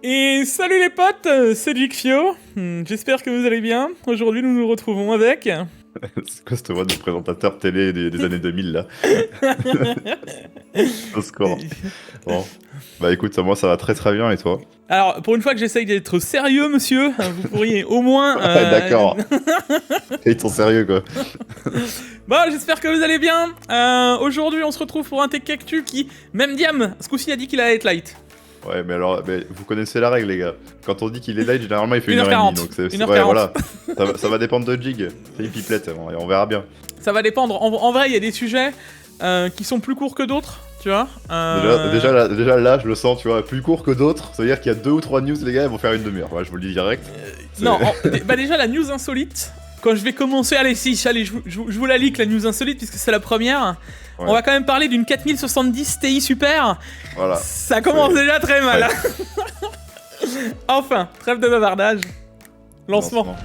Et salut les potes, c'est Jigfio. J'espère que vous allez bien. Aujourd'hui, nous nous retrouvons avec... C'est quoi cette voix de présentateur télé des années 2000 là? Au score. Bon. Bah écoute, moi ça va très très bien et toi? Alors, pour une fois que j'essaye d'être sérieux, monsieur, vous pourriez au moins... D'accord. Ils sont sérieux quoi. Bon, j'espère que vous allez bien. Aujourd'hui, on se retrouve pour un Tech Cactu qui, même Diam, ce coup-ci a dit qu'il allait être light. Ouais, mais alors, vous connaissez la règle les gars. Quand on dit qu'il est light, généralement il fait 1h30. 1h40. Donc c'est 1h40. ouais, voilà. Ça va dépendre de Jig. C'est une pipelette, on verra bien. Ça va dépendre. En vrai, il y a des sujets qui sont plus courts que d'autres, tu vois. Déjà là, je le sens, tu vois, plus court que d'autres. Ça veut dire qu'il y a 2 ou 3 news, les gars, ils vont faire une demi-heure. Ouais, je vous le dis direct. Non, bah déjà, la news insolite. Quand je vais commencer, allez, je vous la leak, la news insolite, puisque c'est la première. Ouais. On va quand même parler d'une 4070 Ti Super. Voilà. Ça commence déjà très mal. Ouais. Enfin, trêve de bavardage. Lancement.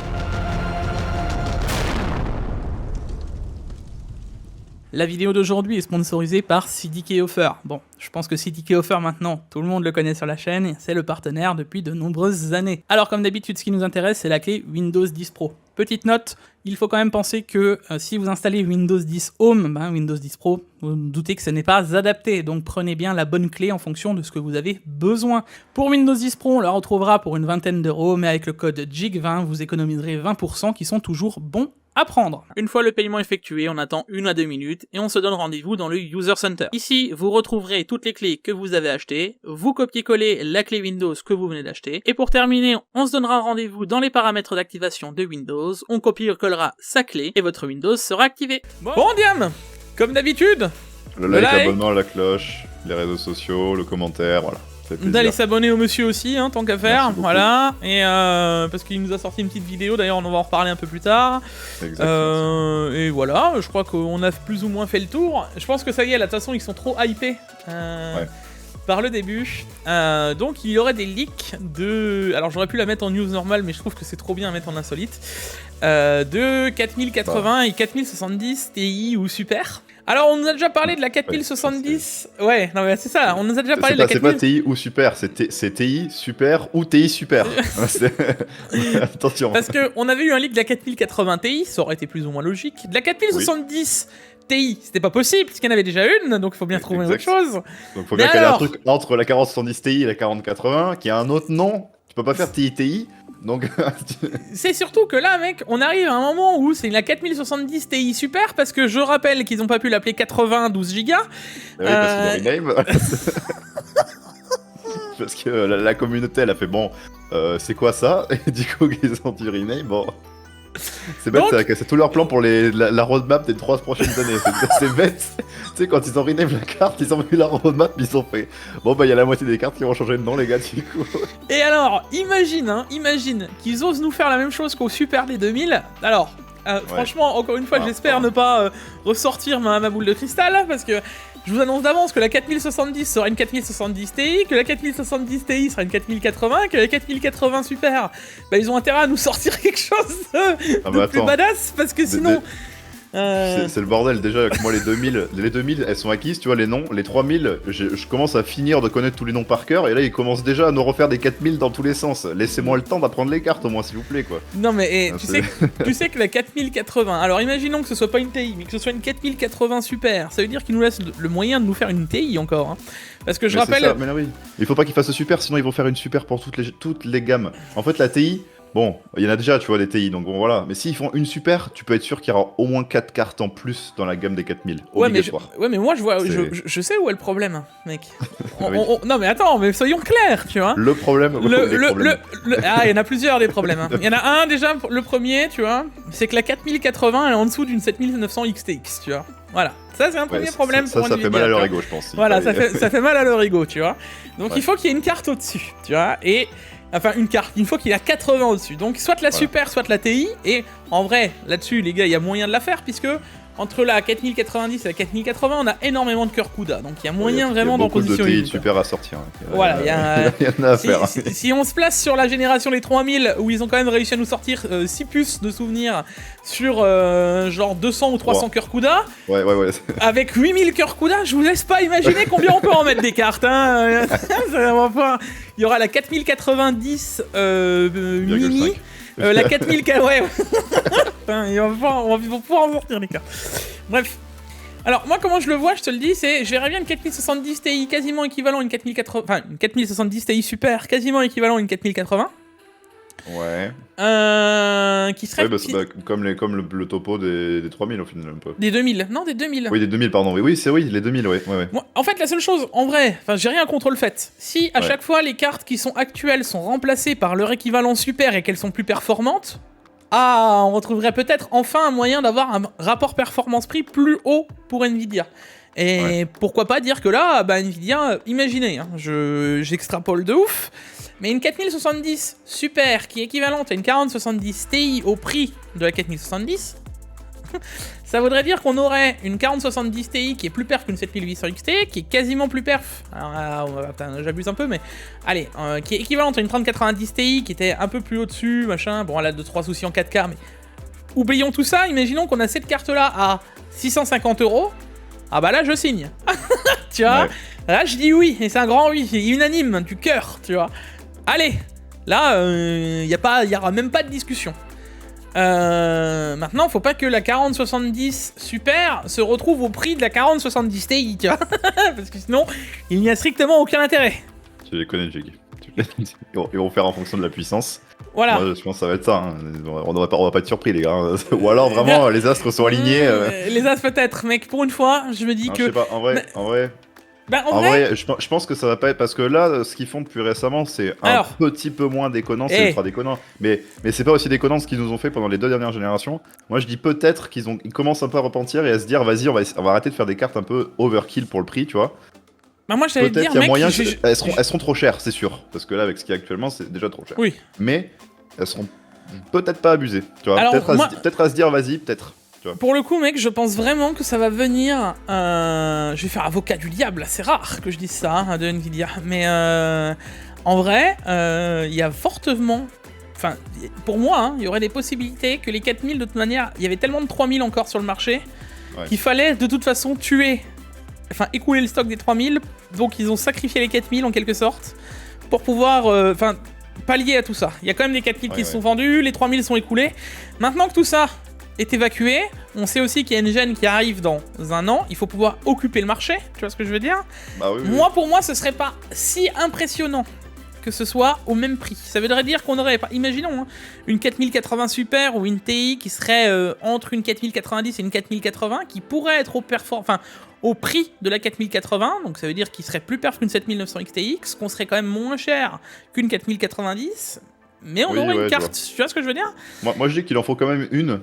La vidéo d'aujourd'hui est sponsorisée par CDK Offer. Bon, je pense que CDK Offer maintenant, tout le monde le connaît sur la chaîne, c'est le partenaire depuis de nombreuses années. Alors comme d'habitude, ce qui nous intéresse, c'est la clé Windows 10 Pro. Petite note, il faut quand même penser que si vous installez Windows 10 Home, Windows 10 Pro, vous vous doutez que ce n'est pas adapté, donc prenez bien la bonne clé en fonction de ce que vous avez besoin. Pour Windows 10 Pro, on la retrouvera pour une vingtaine d'euros, mais avec le code JIG20, vous économiserez 20% qui sont toujours bons à prendre. Une fois le paiement effectué, on attend 1 à 2 minutes et on se donne rendez-vous dans le User Center. Ici, vous retrouverez toutes les clés que vous avez achetées, vous copiez-collez la clé Windows que vous venez d'acheter, et pour terminer, on se donnera rendez-vous dans les paramètres d'activation de Windows, on copie-collera sa clé et votre Windows sera activé. Bon Diam, comme d'habitude, le like, l'abonnement, la cloche, les réseaux sociaux, le commentaire, voilà. D'aller s'abonner au monsieur aussi, hein, tant qu'à faire, voilà, et parce qu'il nous a sorti une petite vidéo, d'ailleurs on va en reparler un peu plus tard, et voilà, je crois qu'on a plus ou moins fait le tour, je pense que ça y est, là, de toute façon ils sont trop hypés par le début, donc il y aurait des leaks de, alors j'aurais pu la mettre en news normale, mais je trouve que c'est trop bien à mettre en insolite, de 4080 et 4070 Ti ou Super. Alors, on nous a déjà parlé de la 4070. Ouais, non mais c'est ça, on nous a déjà parlé de la 4070. C'est pas TI ou Super, c'est TI Super ou TI Super. Attention. Parce qu'on avait eu un leak de la 4080 Ti, ça aurait été plus ou moins logique. De la 4070 Ti, c'était pas possible, puisqu'il y en avait déjà une, donc il faut bien trouver autre chose. Donc il faut bien qu'il y ait un truc entre la 4070 Ti et la 4080, qui a un autre nom. Tu peux pas faire TI. Donc... c'est surtout que là, mec, on arrive à un moment où c'est la 4070 Ti Super, parce que je rappelle qu'ils ont pas pu l'appeler 12 Go. Oui, parce qu'ils ont rename. Parce que la communauté, elle a fait bon, c'est quoi ça? Et du coup, ils ont dit rename, bon... C'est bête, c'est tout leur plan pour la roadmap des 3 prochaines années. C'est bête. Tu sais, quand ils ont rename la carte, ils ont vu la roadmap, ils ont fait bon, bah, il y a la moitié des cartes qui vont changer de nom, les gars, du coup. Et alors, imagine qu'ils osent nous faire la même chose qu'au Super des 2000. Alors, franchement, encore une fois, j'espère ne pas ressortir ma boule de cristal, parce que je vous annonce d'avance que la 4070 sera une 4070 Ti, que la 4070 Ti sera une 4080, que la 4080 Super, bah ils ont intérêt à nous sortir quelque chose de plus badass, parce que sinon... C'est le bordel, déjà, moi les 2000 elles sont acquises, tu vois, les noms, les 3000, je commence à finir de connaître tous les noms par cœur, et là ils commencent déjà à nous refaire des 4000 dans tous les sens. Laissez-moi le temps d'apprendre les cartes au moins, s'il vous plaît, quoi. Non mais tu sais que la 4080, alors imaginons que ce soit pas une TI, mais que ce soit une 4080 Super, ça veut dire qu'ils nous laissent le moyen de nous faire une TI encore, hein. Parce que je rappelle... Ça, mais là, oui. Il faut pas qu'ils fassent Super, sinon ils vont faire une Super pour toutes les gammes. En fait, la TI... Bon, il y en a déjà, tu vois, des TI, donc bon, voilà. Mais s'ils font une Super, tu peux être sûr qu'il y aura au moins 4 cartes en plus dans la gamme des 4000. Obligatoire. Ouais, mais moi, je sais où est le problème, mec. Non, mais attends, mais soyons clairs, tu vois. Le problème... il y en a plusieurs, des problèmes. Hein. Il y en a un, déjà, le premier, tu vois, c'est que la 4080, elle est en dessous d'une 7900 XTX, tu vois. Voilà. Ça, c'est un premier problème pour ça fait mal à leur ego, je pense. Voilà, ça fait mal à leur ego, tu vois. Donc, il faut qu'il y ait une carte au-dessus, tu vois, et... Enfin, une carte, il faut qu'il y a 80 au-dessus. Donc, soit la Super, soit la TI. Et en vrai, là-dessus, les gars, il y a moyen de la faire, puisque entre la 4090 et la 4080, on a énormément de cœur CUDA, donc il y a moyen vraiment d'en positionner. positionner. Il y a beaucoup de TI super à sortir. Voilà, il y a rien à faire. Si on se place sur la génération des 3000, où ils ont quand même réussi à nous sortir 6 puces de souvenirs sur genre 200 ou 300 cœurs CUDA, ouais. avec 8000 cœurs CUDA, je vous laisse pas imaginer combien on peut en mettre des cartes. Hein. Il y aura la 4090 mini. La 4000, ouais. Enfin, on va pouvoir en sortir les cartes. Bref. Alors, moi, comment je le vois, je te le dis, c'est. Je verrais bien une 4070 Ti quasiment équivalent à une 4080. Enfin, une 4070 Ti Super quasiment équivalent à une 4080. Ouais. Qui serait. Ouais, comme le topo des 3000 au final, un peu. Des 2000. Non, des 2000. Oui, des 2000, pardon. Oui, les 2000, ouais. Moi, en fait, la seule chose, en vrai, enfin, j'ai rien contre le fait. Si à chaque fois les cartes qui sont actuelles sont remplacées par leur équivalent super et qu'elles sont plus performantes, on retrouverait peut-être enfin un moyen d'avoir un rapport performance-prix plus haut pour Nvidia. Et pourquoi pas dire que là, Nvidia, imaginez, hein, j'extrapole de ouf, mais une 4070 super qui est équivalente à une 4070 Ti au prix de la 4070, ça voudrait dire qu'on aurait une 4070 Ti qui est plus perf qu'une 7800 XT, qui est quasiment plus perf, alors, j'abuse un peu, mais allez, qui est équivalente à une 3090 Ti qui était un peu plus au-dessus, machin, bon elle a 2-3 soucis en 4K, mais oublions tout ça, imaginons qu'on a cette carte-là à 650€, ah bah là je signe, tu vois, là je dis oui, et c'est un grand oui, unanime, du cœur, tu vois, allez, là, il y aura même pas de discussion. Maintenant, faut pas que la 4070 Super se retrouve au prix de la 4070 Ti, tu vois. Parce que sinon, il n'y a strictement aucun intérêt. Tu les connais, Jiggy. Ils vont faire en fonction de la puissance. Voilà. Moi, je pense que ça va être ça. Hein. On va pas être surpris, les gars. Ou alors, vraiment, les astres sont alignés. Les astres, peut-être, mais pour une fois, je me dis que. Je sais pas, en vrai. En vrai, je pense que ça va pas être parce que là, ce qu'ils font depuis récemment, c'est un petit peu moins déconnant, c'est ultra déconnant. Mais c'est pas aussi déconnant ce qu'ils nous ont fait pendant les 2 dernières générations. Moi, je dis peut-être qu'ils commencent un peu à repentir et à se dire, vas-y, on va arrêter de faire des cartes un peu overkill pour le prix, tu vois. Bah moi, je t'allais dire, qu'il y a moyen, elles seront trop chères, c'est sûr, parce que là, avec ce qu'il y a actuellement, c'est déjà trop cher. Oui. Mais elles seront peut-être pas abusées, tu vois. Peut-être à se dire, vas-y, peut-être. Pour le coup, mec, je pense vraiment que ça va venir. Je vais faire avocat du diable, c'est rare que je dise ça hein, de Nvidia. Mais en vrai, il y a fortement. Enfin, pour moi, il y aurait des possibilités que les 4000, de toute manière, il y avait tellement de 3000 encore sur le marché qu'il fallait de toute façon écouler le stock des 3000. Donc ils ont sacrifié les 4000 en quelque sorte pour pouvoir. Pallier à tout ça. Il y a quand même des 4000 qui sont vendus, les 3000 sont écoulés. Maintenant que tout ça est évacué, on sait aussi qu'il y a une gêne qui arrive dans 1 an, il faut pouvoir occuper le marché, tu vois ce que je veux dire ? Pour moi, ce serait pas si impressionnant que ce soit au même prix. Ça voudrait dire qu'on aurait, imaginons, une 4080 Super ou une TI qui serait entre une 4090 et une 4080, qui pourrait être au prix de la 4080, donc ça veut dire qu'il serait plus perf qu'une 7900 XTX, qu'on serait quand même moins cher qu'une 4090, mais on aurait une carte, tu vois ce que je veux dire ? Moi je dis qu'il en faut quand même une,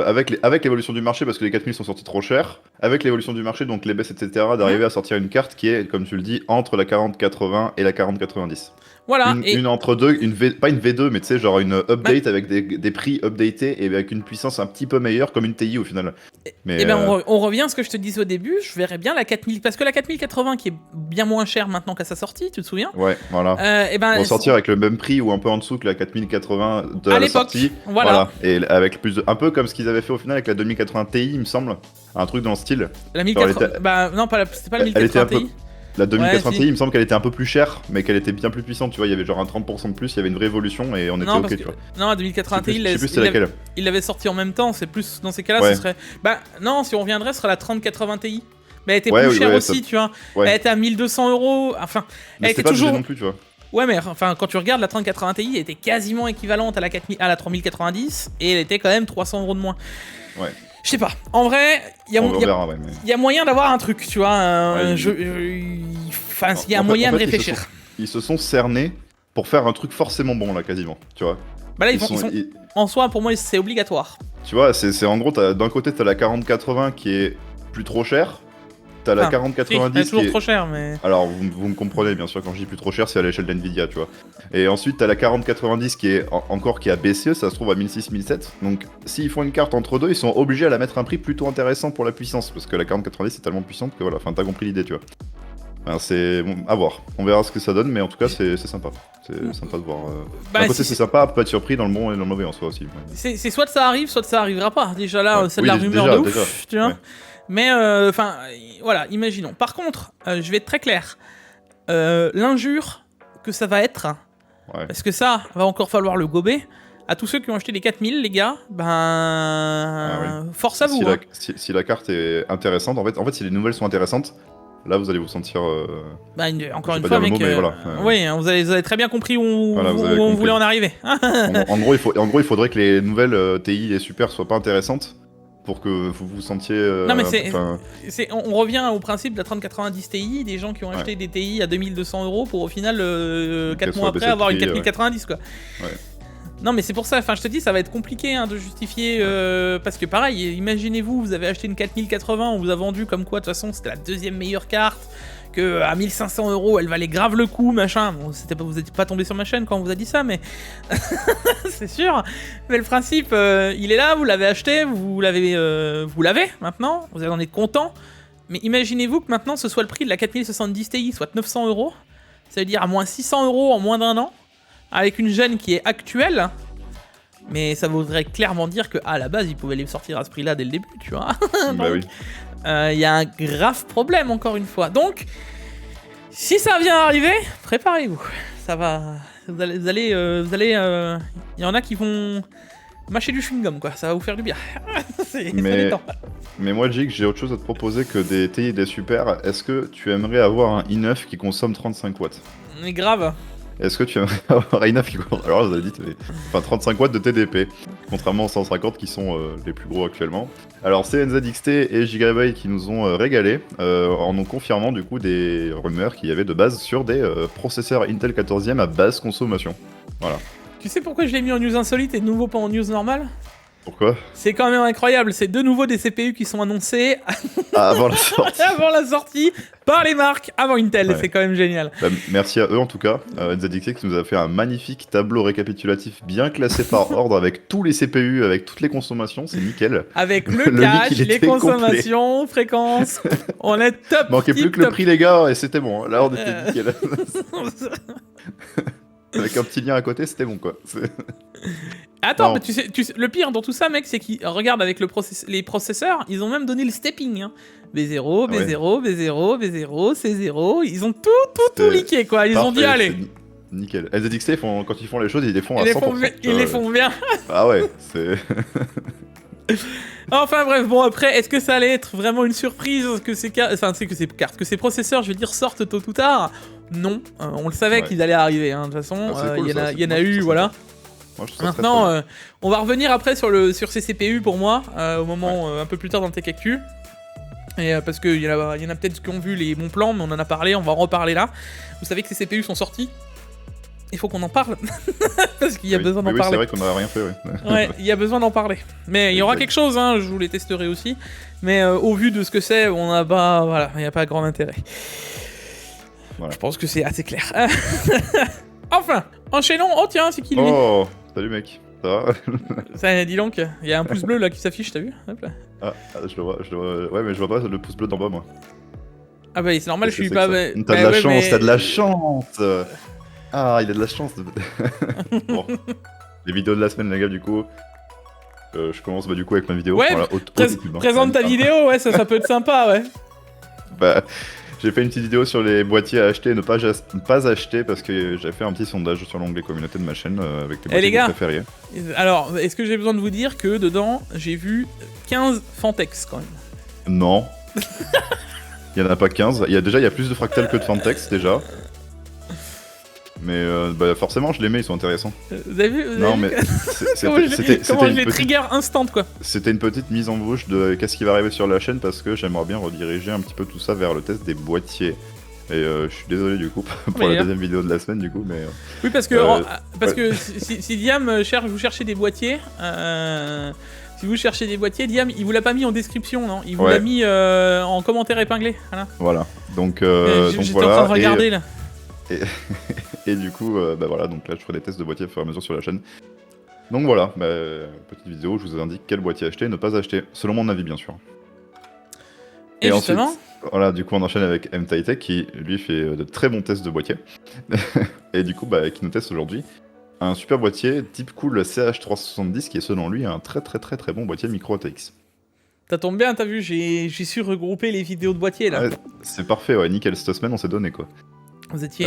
avec l'évolution du marché, parce que les 4000 sont sortis trop chers, avec l'évolution du marché, donc les baisses, etc., d'arriver à sortir une carte qui est, comme tu le dis, entre la 4080 et la 4090. Voilà. Une entre deux, pas une V2, mais tu sais, genre une update avec des prix updatés et avec une puissance un petit peu meilleure, comme une TI au final. On revient à ce que je te disais au début, je verrais bien la 4000, parce que la 4080 qui est bien moins chère maintenant qu'à sa sortie, tu te souviens ? Ouais, voilà. Vont sortir avec le même prix ou un peu en dessous que la 4080 de la sortie. Voilà. Et avec un peu comme ce qu'ils avaient fait au final avec la 2080 Ti, il me semble. Un truc dans le style. La 1080. Non, c'était pas la 1080 Ti. La 2080 Ti, il me semble qu'elle était un peu plus chère, mais qu'elle était bien plus puissante, tu vois, il y avait genre un 30% de plus, il y avait une vraie évolution et on était ok, tu vois. Non, la 2080 Ti, il l'avait sorti en même temps, c'est plus dans ces cas-là, ce serait... non, si on reviendrait, ce serait la 3080 Ti. Mais elle était plus chère aussi, tu vois. Elle était à 1200€, enfin... Mais elle était toujours... non plus, tu vois. Ouais, mais enfin, quand tu regardes la 3080 Ti, elle était quasiment équivalente à la 3090, et elle était quand même 300€ de moins. Ouais. Je sais pas, en vrai, il y a moyen d'avoir un truc, tu vois. Il y a un moyen de réfléchir. Ils se sont cernés pour faire un truc forcément bon, là, quasiment, tu vois. Bah là, en soi, pour moi, c'est obligatoire. Tu vois, c'est en gros, d'un côté, t'as la 4080 qui est plus trop chère, t'as la Enfin, 4090 c'est toujours qui est... trop cher, mais... Alors, vous me comprenez, bien sûr, quand je dis plus trop cher, c'est à l'échelle d'NVIDIA, tu vois. Et ensuite, t'as la 4090 qui est encore qui a baissé, ça se trouve à 1600-1700. Donc, s'ils font une carte entre deux, ils sont obligés à la mettre un prix plutôt intéressant pour la puissance, parce que la 4090 est tellement puissante que voilà, enfin, t'as compris l'idée, tu vois. Enfin, c'est bon, à voir. On verra ce que ça donne, mais en tout cas, c'est sympa. C'est sympa de voir. D'un côté, c'est sympa, peut être surpris dans le bon et dans le mauvais en soi aussi. C'est soit ça arrive, soit ça arrivera pas. Déjà là, c'est de la rumeur déjà, de ouf, tu vois. Ouais. Mais enfin, voilà, imaginons. Par contre, je vais être très clair. L'injure que ça va être, Ouais. parce que ça va encore falloir le gober. À tous ceux qui ont acheté les 4000, les gars, force à vous. Si la carte est intéressante, en fait, si les nouvelles sont intéressantes, là vous allez vous sentir. Encore une fois, mec. Oui, vous avez très bien compris où on voulait en arriver. en gros, il faudrait que les nouvelles TI et Super soient pas intéressantes pour que vous vous sentiez. Non, mais on revient au principe de la 3090 Ti, des gens qui ont acheté des TI à 2200 € pour au final, 4 mois après, avoir une 4090, quoi. Ouais. Non, mais c'est pour ça, enfin, je te dis, ça va être compliqué de justifier, parce que pareil, imaginez-vous, vous avez acheté une 4080, on vous a vendu comme quoi, de toute façon, c'était la deuxième meilleure carte, que à 1500 €, elle valait grave le coup, machin. Bon, vous n'êtes pas tombé sur ma chaîne quand on vous a dit ça, mais c'est sûr. Mais le principe, il est là, vous l'avez acheté, vous l'avez maintenant, vous en êtes content. Mais imaginez-vous que maintenant, ce soit le prix de la 4070 Ti, soit 900 €, ça veut dire à moins 600 € en moins d'un an, avec une gêne qui est actuelle, mais ça voudrait clairement dire que à la base ils pouvaient les sortir à ce prix-là dès le début, tu vois. Bah oui. Il y a un grave problème encore une fois. Donc, si ça vient arriver, préparez-vous. Ça va, vous allez, il y en a qui vont mâcher du chewing-gum, quoi. Ça va vous faire du bien. Mais moi, Jig, j'ai autre chose à te proposer que des TI et des Super. Est-ce que tu aimerais avoir un i9 qui consomme 35 watts? Mais grave. Est-ce que tu aimerais avoir un i9 qui consomme... Alors, vous avez dit, enfin 35 watts de TDP, contrairement aux 150 qui sont les plus gros actuellement. Alors, c'est NZXT et Gigabyte qui nous ont régalé en nous confirmant du coup des rumeurs qu'il y avait de base sur des processeurs Intel 14e à basse consommation. Voilà. Tu sais pourquoi je l'ai mis en news insolite et de nouveau pas en news normale? Pourquoi? C'est quand même incroyable, c'est de nouveau des CPU qui sont annoncés avant la sortie. Avant la sortie par les marques, avant Intel, ouais. C'est quand même génial. Bah, merci à eux en tout cas, NZXT qui nous a fait un magnifique tableau récapitulatif bien classé par ordre avec tous les CPU, avec toutes les consommations, c'est nickel. Avec le cache, les consommations, fréquences, on est top. Manquait plus que le prix les gars et c'était bon, là on était nickel. Avec un petit lien à côté, c'était bon quoi. Attends, mais tu sais, le pire dans tout ça, mec, c'est qu'ils regardent avec les processeurs, ils ont même donné le stepping. Hein. B0, B0, B0, B0, C0, ils ont tout leaké quoi. Ils ont dit allez. Nickel. NZXT, quand ils font les choses, ils les font à 100%. Ils les font bien. Ah ouais, c'est... Enfin bref, bon après, est-ce que ça allait être vraiment une surprise que ces processeurs, je veux dire, sortent tôt ou tard? Non, on le savait qu'ils allaient arriver, hein. De toute façon, il y en a eu, voilà. Moi, maintenant, on va revenir après sur ces CPU pour moi, au moment un peu plus tard dans le Tech Actu. Et parce qu'il y en a peut-être qui ont vu les bons plans, mais on en a parlé, on va en reparler là. Vous savez que ces CPU sont sortis. Il faut qu'on en parle, parce qu'il y a besoin d'en parler. C'est vrai qu'on n'a rien fait, ouais, il y a besoin d'en parler. Mais il y aura quelque chose, hein, je vous les testerai aussi. Mais au vu de ce que c'est, on n'a pas... Voilà, il n'y a pas grand intérêt. Voilà. Je pense que c'est assez clair. Enfin, enchaînons. Oh tiens, c'est qui lui? Oh, salut mec, ça va? Ça, dis donc, il y a un pouce bleu là qui s'affiche, t'as vu? Hop là. Ah, je le vois. Ouais, mais je vois pas le pouce bleu d'en bas, moi. Ah bah c'est normal, je suis pas... T'as de la chance, t'as de la chance. Ah, il a de la chance. Bon, les vidéos de la semaine, les gars, du coup. Je commence du coup avec ma vidéo. Ouais, voilà, présente ta vidéo, ouais, ça peut être sympa, ouais. Bah, j'ai fait une petite vidéo sur les boîtiers à acheter et ne pas acheter parce que j'ai fait un petit sondage sur l'onglet communauté de ma chaîne avec les boîtiers préférés. Alors, est-ce que j'ai besoin de vous dire que dedans, j'ai vu 15 Fantex quand même? Non. Il y en a pas 15. Il y a plus de fractales que de Fantex déjà. Mais forcément, je les mets, ils sont intéressants. Vous avez vu? Non, mais c'était je les trigger instant quoi. C'était une petite mise en bouche de qu'est-ce qui va arriver sur la chaîne parce que j'aimerais bien rediriger un petit peu tout ça vers le test des boîtiers. Et je suis désolé du coup pour la deuxième vidéo de la semaine du coup, mais... Oui, parce que si Diam vous cherchez des boîtiers, Si vous cherchez des boîtiers, Diam, il vous l'a pas mis en description, non? Il vous Ouais. l'a mis en commentaire épinglé. Voilà. Voilà. Donc J'étais voilà. en train de regarder là. Et du coup, bah voilà, donc là je ferai des tests de boîtiers au fur et à mesure sur la chaîne. Donc voilà, petite vidéo, je vous indique quel boîtier acheter et ne pas acheter, selon mon avis bien sûr. Et justement, ensuite, voilà, du coup on enchaîne avec MTiTech qui lui fait de très bons tests de boîtiers. Et du coup, qui nous teste aujourd'hui un super boîtier type cool CH370 qui est selon lui un très bon boîtier micro ATX. ça tombe bien, t'as vu, j'ai su regrouper les vidéos de boîtiers là. Ouais, c'est parfait, ouais, nickel, cette semaine on s'est donné quoi. Vous étiez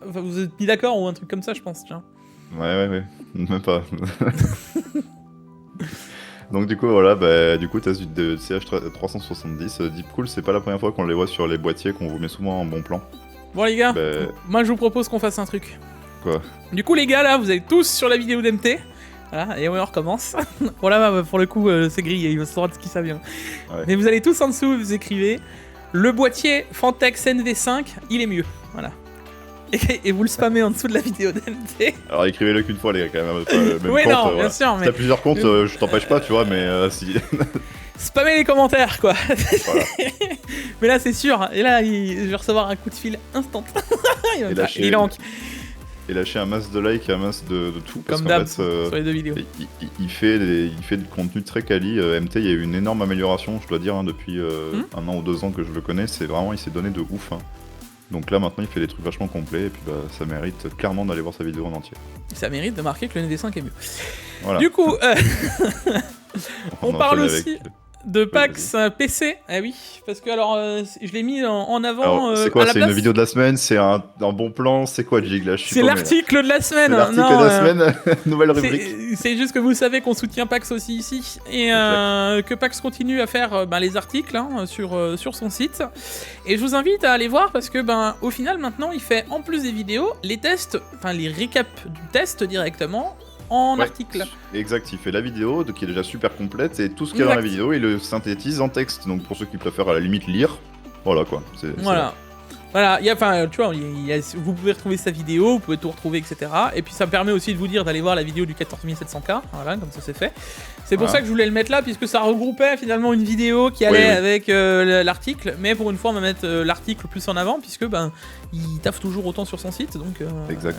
vous êtes mis d'accord ou un truc comme ça, je pense, tiens. Ouais, même pas. Donc du coup voilà, test de CH370 Deep Cool, c'est pas la première fois qu'on les voit sur les boîtiers, qu'on vous met souvent en bon plan. Bon les gars, Bah, moi je vous propose qu'on fasse un truc. Quoi? Du coup les gars là, vous êtes tous sur la vidéo d'MT. Voilà, et on recommence. Bon là, pour le coup, c'est grillé, il va savoir de qui ça vient. Ouais. Mais vous allez tous en dessous, vous écrivez le boîtier Fantex NV5, il est mieux. Voilà. Et vous le spammez en dessous de la vidéo d'MT. Alors écrivez-le qu'une fois les gars quand même, pas le même Oui, compte, non, bien voilà. sûr, Si mais t'as plusieurs comptes, je t'empêche pas, tu vois, mais si... spammez les commentaires, quoi. Voilà. Mais là, c'est sûr. Et là, je vais recevoir un coup de fil instant. Il va me faire- il est en- Et lâcher un masse de likes et un masse de tout, parce Comme qu'en d'hab fait, sur les deux vidéos. il fait du contenu très quali. MT, il y a eu une énorme amélioration, je dois dire, hein, depuis 1 an ou 2 ans que je le connais. C'est vraiment, il s'est donné de ouf. Hein. Donc là, maintenant, il fait des trucs vachement complets, et puis ça mérite clairement d'aller voir sa vidéo en entier. Ça mérite de marquer que le NV5 est mieux. Voilà. Du coup, on parle enchaîne aussi avec- de PAX PC. Ah oui, parce que alors, je l'ai mis en avant Alors, c'est à quoi? la C'est place. une vidéo de la semaine? C'est un bon plan? C'est quoi, Jig? Là, je suis C'est paumé, là. l'article de la semaine. C'est l'article Non, de la semaine, nouvelle rubrique. c'est juste que vous savez qu'on soutient PAX aussi ici et que PAX continue à faire les articles hein, sur son site. Et je vous invite à aller voir parce que au final maintenant il fait en plus des vidéos les tests, enfin les récaps du test directement en Ouais, article. Exact, il fait la vidéo qui est déjà super complète et tout ce qu'il y a dans la Exact. vidéo il le synthétise en texte. Donc pour ceux qui préfèrent à la limite lire, voilà quoi. C'est Voilà. Voilà, tu vois, vous pouvez retrouver sa vidéo, vous pouvez tout retrouver, etc. Et puis ça me permet aussi de vous dire d'aller voir la vidéo du 14700K, voilà, comme ça c'est fait. C'est pour Voilà. ça que je voulais le mettre là, puisque ça regroupait finalement une vidéo qui allait Oui. avec l'article, mais pour une fois on va mettre l'article plus en avant, puisque il taffe toujours autant sur son site, donc Exact.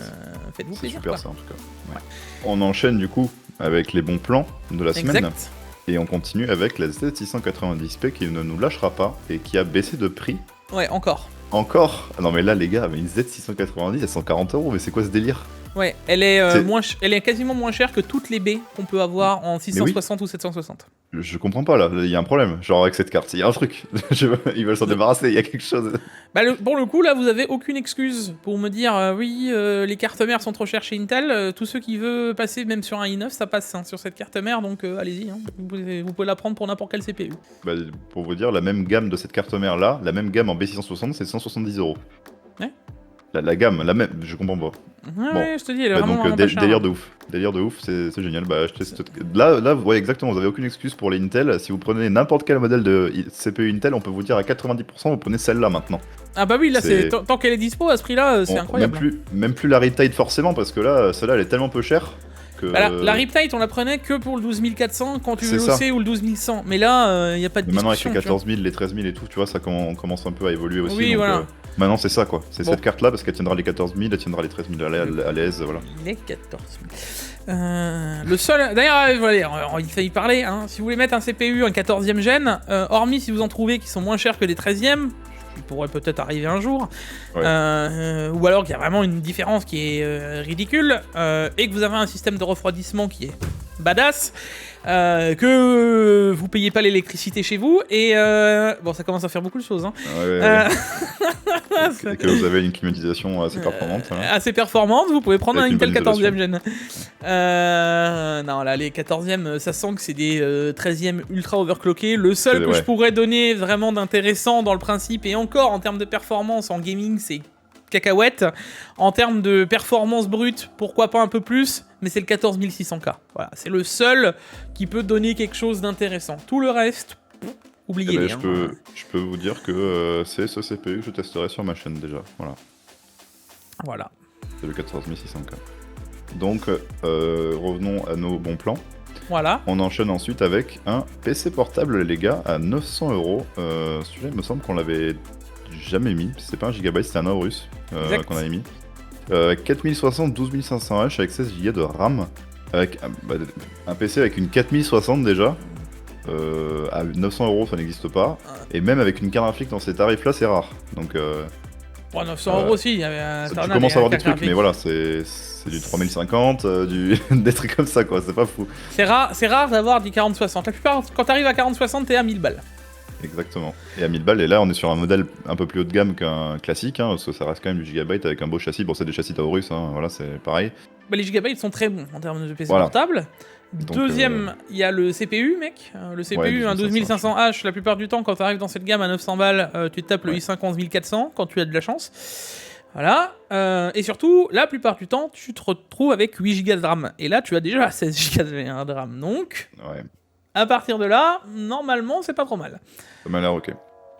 Faites-vous C'est plaisir. super quoi. ça en tout cas. Ouais. On enchaîne du coup avec les bons plans de la semaine Exact. et on continue avec la Z690p qui ne nous lâchera pas et qui a baissé de prix. Ouais, encore. Encore? Ah non mais là les gars, mais une Z690 à 140 €, mais c'est quoi ce délire? Ouais, elle est, C'est- elle est quasiment moins chère que toutes les baies qu'on peut avoir en 660 ou 760. Je comprends pas là, il y a un problème, genre avec cette carte, il y a un truc. Ils veulent s'en débarrasser, il y a quelque chose. Pour le coup, là, vous avez aucune excuse pour me dire oui, les cartes mères sont trop chères chez Intel. Tous ceux qui veulent passer même sur un i9, ça passe hein, sur cette carte mère, donc allez-y. Hein. Vous pouvez la prendre pour n'importe quel CPU. Pour vous dire, la même gamme de cette carte mère là, la même gamme en B660, c'est 170 €. Ouais. La gamme, la même, je comprends pas. Ouais, je te dis, elle est Bah, vraiment, donc vraiment pas chère, délire hein. de ouf, délire de ouf, c'est génial. Achetez là, vous voyez exactement, vous avez aucune excuse pour les Intel. Si vous prenez n'importe quel modèle de CPU Intel, on peut vous dire à 90%, vous prenez celle-là maintenant. Ah bah oui, là, c'est- tant qu'elle est dispo à ce prix-là, c'est incroyable. Même plus la Riptide forcément, parce que là, celle-là, elle est tellement peu chère que. La Riptide, on la prenait que pour le 12400 quand tu veux C'est ça. l'OC ou le 12100. Mais là, il n'y a pas de Et maintenant avec discussion. les tu vois. 14 000, les 13 000 et tout, tu vois, ça commence un peu à évoluer aussi. Oui, donc, voilà. maintenant c'est ça quoi, c'est Bon. cette carte là parce qu'elle tiendra les 14 000, elle tiendra les 13 000 à l'aise, voilà. Les 14 000. Le seul. D'ailleurs, voilà, il fallait y parler. Hein. Si vous voulez mettre un CPU, un 14e gen, hormis si vous en trouvez qui sont moins chers que des 13e, qui pourrait peut-être arriver un jour, Ouais. ou alors qu'il y a vraiment une différence qui est ridicule, et que vous avez un système de refroidissement qui est badass, que vous payez pas l'électricité chez vous, et bon, ça commence à faire beaucoup de choses. Hein. Et que vous avez une climatisation assez performante. Hein. Assez performante, vous pouvez prendre un Avec une Intel bonne 14e gen. Non, là, les 14e, ça sent que c'est des 13e ultra overclockés. Le seul C'est- que je ouais. pourrais donner vraiment d'intéressant dans le principe, et encore en termes de performance en gaming, c'est cacahuète. En termes de performance brute, pourquoi pas un peu plus, mais c'est le 14600K. Voilà, c'est le seul qui peut donner quelque chose d'intéressant. Tout le reste, oubliez-les. Je peux vous dire que c'est ce CPU que je testerai sur ma chaîne déjà, voilà. Voilà. C'est le 14600K. Donc revenons à nos bons plans. Voilà. On enchaîne ensuite avec un PC portable, les gars, à 900 euros. Celui-là, il me semble qu'on l'avait jamais mis. C'est pas un gigabyte, c'était un Aorus qu'on avait mis. 4060, 12500 H avec 16 Go de RAM. Avec un PC avec une 4060 déjà. À 900 euros, ça n'existe pas. Et même avec une carte graphique dans ces tarifs-là, c'est rare. Donc, Bon, 900 euros aussi, il y avait tu commences à avoir des trucs, mais voilà, c'est du 3050, des trucs comme ça, quoi, c'est pas fou. C'est rare d'avoir du 4060. La plupart, quand t'arrives à 4060, t'es à 1000 balles. Exactement. Et à 1000 balles, et là, on est sur un modèle un peu plus haut de gamme qu'un classique, hein, parce que ça reste quand même du gigabyte avec un beau châssis. Bon, c'est des châssis Taurus, hein, voilà, c'est pareil. Bah, les gigabytes sont très bons en termes de PC Voilà. portable. Donc, Deuxième, il y a le CPU, mec. Le CPU, un 12500H, la plupart du temps, quand tu arrives dans cette gamme à 900 balles, tu te tapes le i5 11400 quand tu as de la chance. Voilà. Et surtout, la plupart du temps, tu te retrouves avec 8 Go de RAM. Et là, tu as déjà 16 Go de RAM. Donc, à partir de là, normalement, c'est pas trop mal. Ça m'a l'air ok.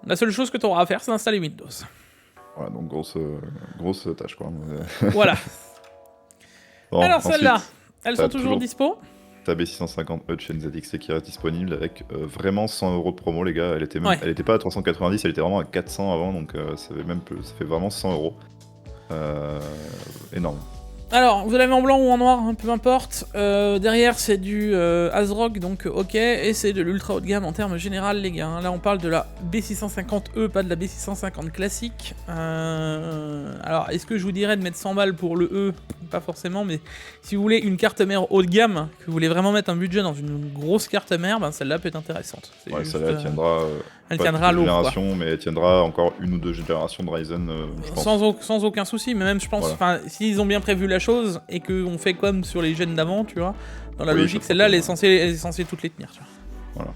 La seule chose que tu auras à faire, c'est d'installer Windows. Voilà, donc grosse tâche, quoi. Voilà. Bon, alors, celles-là, elles sont toujours dispo. Ta B650E de chez ZXC qui reste disponible avec vraiment 100 euros de promo, les gars. Elle était pas à 390, elle était vraiment à 400 avant, donc ça fait vraiment 100 euros. Énorme. Alors, vous l'avez en blanc ou en noir, hein, peu importe. Derrière, c'est du ASRock, donc ok, et c'est de l'ultra haut de gamme en termes général, les gars. Hein. Là, on parle de la B650E, pas de la B650 classique. Alors, est-ce que je vous dirais de mettre 100 balles pour le E? Pas forcément, mais si vous voulez une carte mère haut de gamme, que vous voulez vraiment mettre un budget dans une grosse carte mère, ben celle-là peut être intéressante. Ouais, celle-là tiendra. Elle tiendra lourd, génération, mais elle tiendra encore une ou deux générations de Ryzen, je pense. Sans aucun souci, mais même je pense, s'ils ont bien prévu la chose et qu'on fait comme sur les gènes d'avant, tu vois, dans la logique, celle-là, elle est censée toutes les tenir, tu vois. Voilà.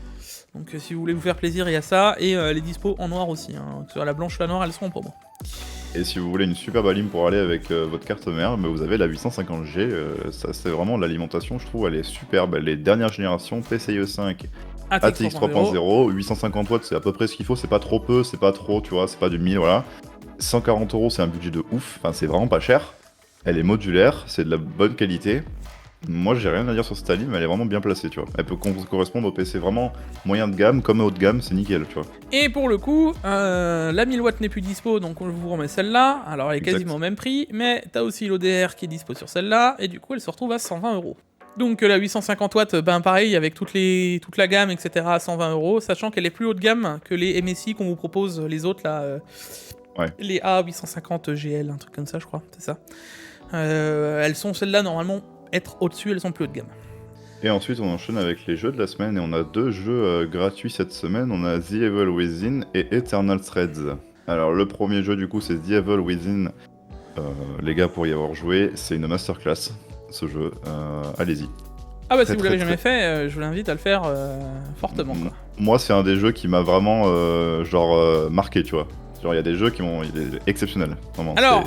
Donc si vous voulez vous faire plaisir, il y a ça, et les dispos en noir aussi, hein. Sur la blanche ou la noire, elles sont en promo. Et si vous voulez une superbe alim pour aller avec votre carte mère, vous avez la 850G, ça c'est vraiment l'alimentation, je trouve, elle est superbe, elle est dernière génération, PCIe 5. ATX 3.0, 850 watts, c'est à peu près ce qu'il faut, c'est pas trop peu, c'est pas trop, tu vois, c'est pas du 1000, voilà. 140 euros, c'est un budget de ouf, enfin c'est vraiment pas cher. Elle est modulaire, c'est de la bonne qualité. Moi j'ai rien à dire sur cette alim, elle est vraiment bien placée, tu vois. Elle peut correspondre au PC vraiment moyen de gamme comme haut de gamme, c'est nickel, tu vois. Et pour le coup, la 1000 watts n'est plus dispo, donc on vous remet celle-là. Alors elle est quasiment au même prix, mais t'as aussi l'ODR qui est dispo sur celle-là, et du coup elle se retrouve à 120 euros. Donc la 850 watts, ben pareil, avec toute la gamme, etc. à 120 euros, sachant qu'elle est plus haut de gamme que les MSI qu'on vous propose, les autres là, les A850 GL, un truc comme ça je crois, c'est ça. Elles sont celles-là normalement être au-dessus, elles sont plus haut de gamme. Et ensuite on enchaîne avec les jeux de la semaine, et on a deux jeux gratuits cette semaine, on a The Evil Within et Eternal Threads. Alors le premier jeu du coup c'est The Evil Within, les gars pour y avoir joué, c'est une masterclass. Ce jeu, allez-y. Ah bah si vous l'avez jamais fait, je vous l'invite à le faire fortement, quoi. Moi c'est un des jeux qui m'a vraiment marqué, tu vois. Genre il y a des jeux qui ont été exceptionnels, vraiment. Alors,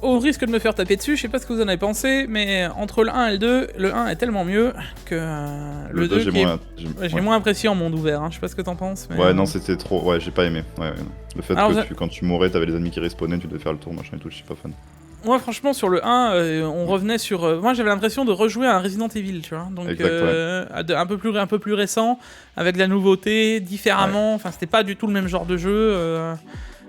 au risque de me faire taper dessus, je sais pas ce que vous en avez pensé, mais entre le 1 et le 2, le 1 est tellement mieux que le 2 j'ai moins apprécié en monde ouvert, hein. Je sais pas ce que t'en penses. Mais... Ouais non c'était trop, ouais j'ai pas aimé. Ouais. Le fait que quand tu mourais t'avais les ennemis qui respawnaient, tu devais faire le tour machin et tout, je suis pas fan. Moi, franchement, sur le 1, on revenait sur... moi, j'avais l'impression de rejouer à un Resident Evil, tu vois. Donc, un peu plus récent, avec de la nouveauté, différemment. Enfin, c'était pas du tout le même genre de jeu.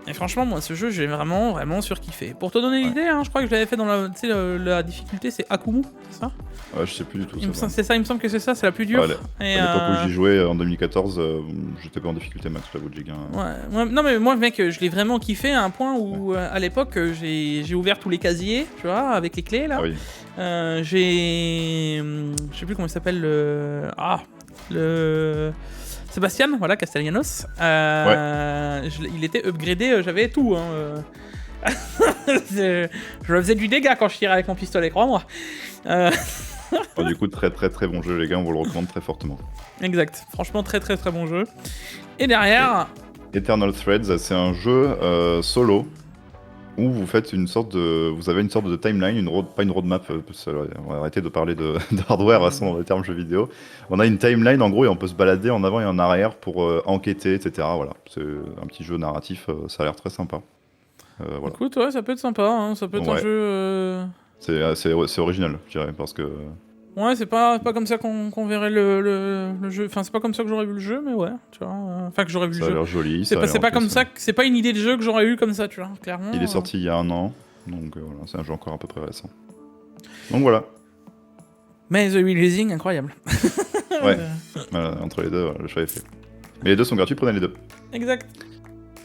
Et franchement, moi, ce jeu, j'ai vraiment surkiffé. Pour te donner l'idée, hein, je crois que je l'avais fait dans la difficulté, c'est Akumu, c'est ça? Ouais, je sais plus du tout. C'est ça, il me semble que c'est ça, c'est la plus dure. Ouais, à l'époque où j'y jouais en 2014, j'étais pas en difficulté max, j'avoue, Jig. Non, mais moi, mec, je l'ai vraiment kiffé à un point où, à l'époque, j'ai ouvert tous les casiers, tu vois, avec les clés, là. Je sais plus comment il s'appelle, Sébastien, voilà, Castellanos. Il était upgradé, j'avais tout. Hein, je faisais du dégât quand je tirais avec mon pistolet, crois-moi. Du coup, très bon jeu, les gars, on vous le recommande très fortement. Exact, franchement, très bon jeu. Et derrière... Eternal Threads, c'est un jeu solo où vous faites vous avez une sorte de timeline, pas une roadmap, on va arrêter de parler de hardware à son terme jeu vidéo. On a une timeline en gros et on peut se balader en avant et en arrière pour enquêter, etc. Voilà, c'est un petit jeu narratif, ça a l'air très sympa. Voilà. Écoute, ouais, ça peut être sympa, hein, ça peut être un jeu... C'est original, je dirais, parce que... Ouais, c'est pas comme ça qu'on verrait le jeu. Enfin, c'est pas comme ça que j'aurais vu le jeu, mais ouais, tu vois. Enfin, que j'aurais vu Ça le a jeu. l'air joli. C'est pas comme ça, c'est pas une idée de jeu que j'aurais eu comme ça, tu vois, clairement. Il est sorti il y a 1 an, donc voilà, c'est un jeu encore à peu près récent. Donc voilà. Mais The Releasing, incroyable. Ouais, voilà, entre les deux, voilà, le choix est fait. Mais les deux sont gratuits, prenez les deux. Exact.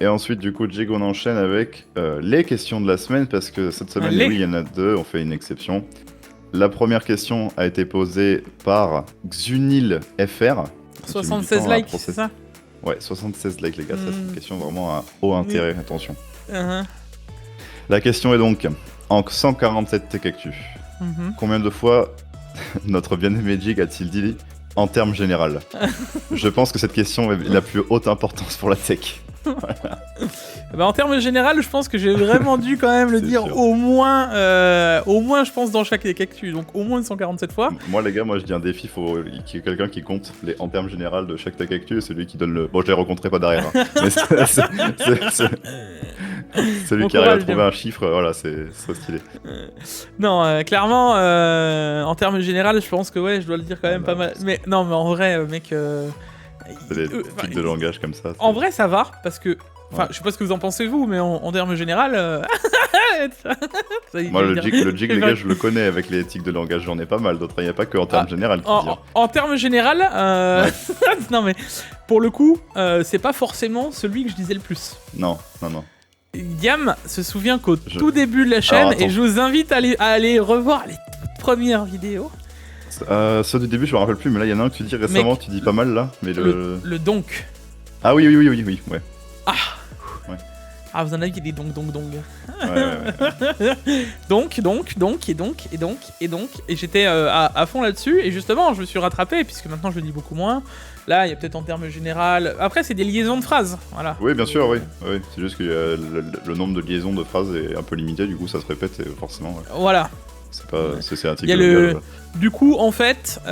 Et ensuite, du coup, Jig, on enchaîne avec les questions de la semaine, parce que cette semaine, Allez. oui, il y en a 2, on fait une exception. La première question a été posée par Xunil FR. 76 likes, c'est ça? Ouais, 76 likes, les gars, ça c'est une Mm. question vraiment à haut intérêt, attention. Uh-huh. La question est donc, en 147 Tech Actu, Mhm. combien de fois notre bien-aimé Jig a-t-il dit en termes général? Je pense que cette question est la plus haute importance pour la tech. Bah, en termes généraux, je pense que j'ai vraiment dû quand même le C'est dire sûr. au moins, je pense, dans chaque cactus. Donc au moins 147 fois. Moi, les gars, moi je dis un défi, faut qu'il y ait quelqu'un qui compte en termes général de chaque tech actu et celui qui donne le. Bon, je les rencontrerai pas derrière. Hein. Mais celui Bon qui arrive à courage, trouver Liam. un chiffre, voilà, c'est stylé. Non, clairement, en termes généraux, je pense que ouais, je dois le dire quand même Ah, pas mal. Mais non, mais en vrai, mec. C'est des enfin, tics de langage comme ça. En vrai, ça va, parce que. Enfin, Ouais. je sais pas ce que vous en pensez, vous, mais en termes généraux. Moi, le jig, les gars, je le connais avec les tics de langage, j'en ai pas mal d'autres. Il n'y a pas que en termes général qui dit. En termes généraux, non mais pour le coup, c'est pas forcément celui que je disais le plus. Non. Diam se souvient qu'au Je- tout début de la chaîne, Alors, attends. et je vous invite à aller revoir les toutes premières vidéos. Ceux du début, je me rappelle plus, mais là, il y en a un que tu dis récemment, Mec, tu dis pas mal là. Mais Le donc. Ah oui, ouais. Ah, vous en avez des donc. Ouais. Donc, et j'étais à fond là-dessus, et justement, je me suis rattrapé, puisque maintenant je le dis beaucoup moins. Là, il y a peut-être en termes généraux. Après, c'est des liaisons de phrases, voilà. Oui, bien sûr, oui. C'est juste que le nombre de liaisons de phrases est un peu limité, du coup, ça se répète et forcément. Ouais. Voilà. C'est pas, c'est un tic Il y a de langage, ouais. Du coup, en fait, enfin,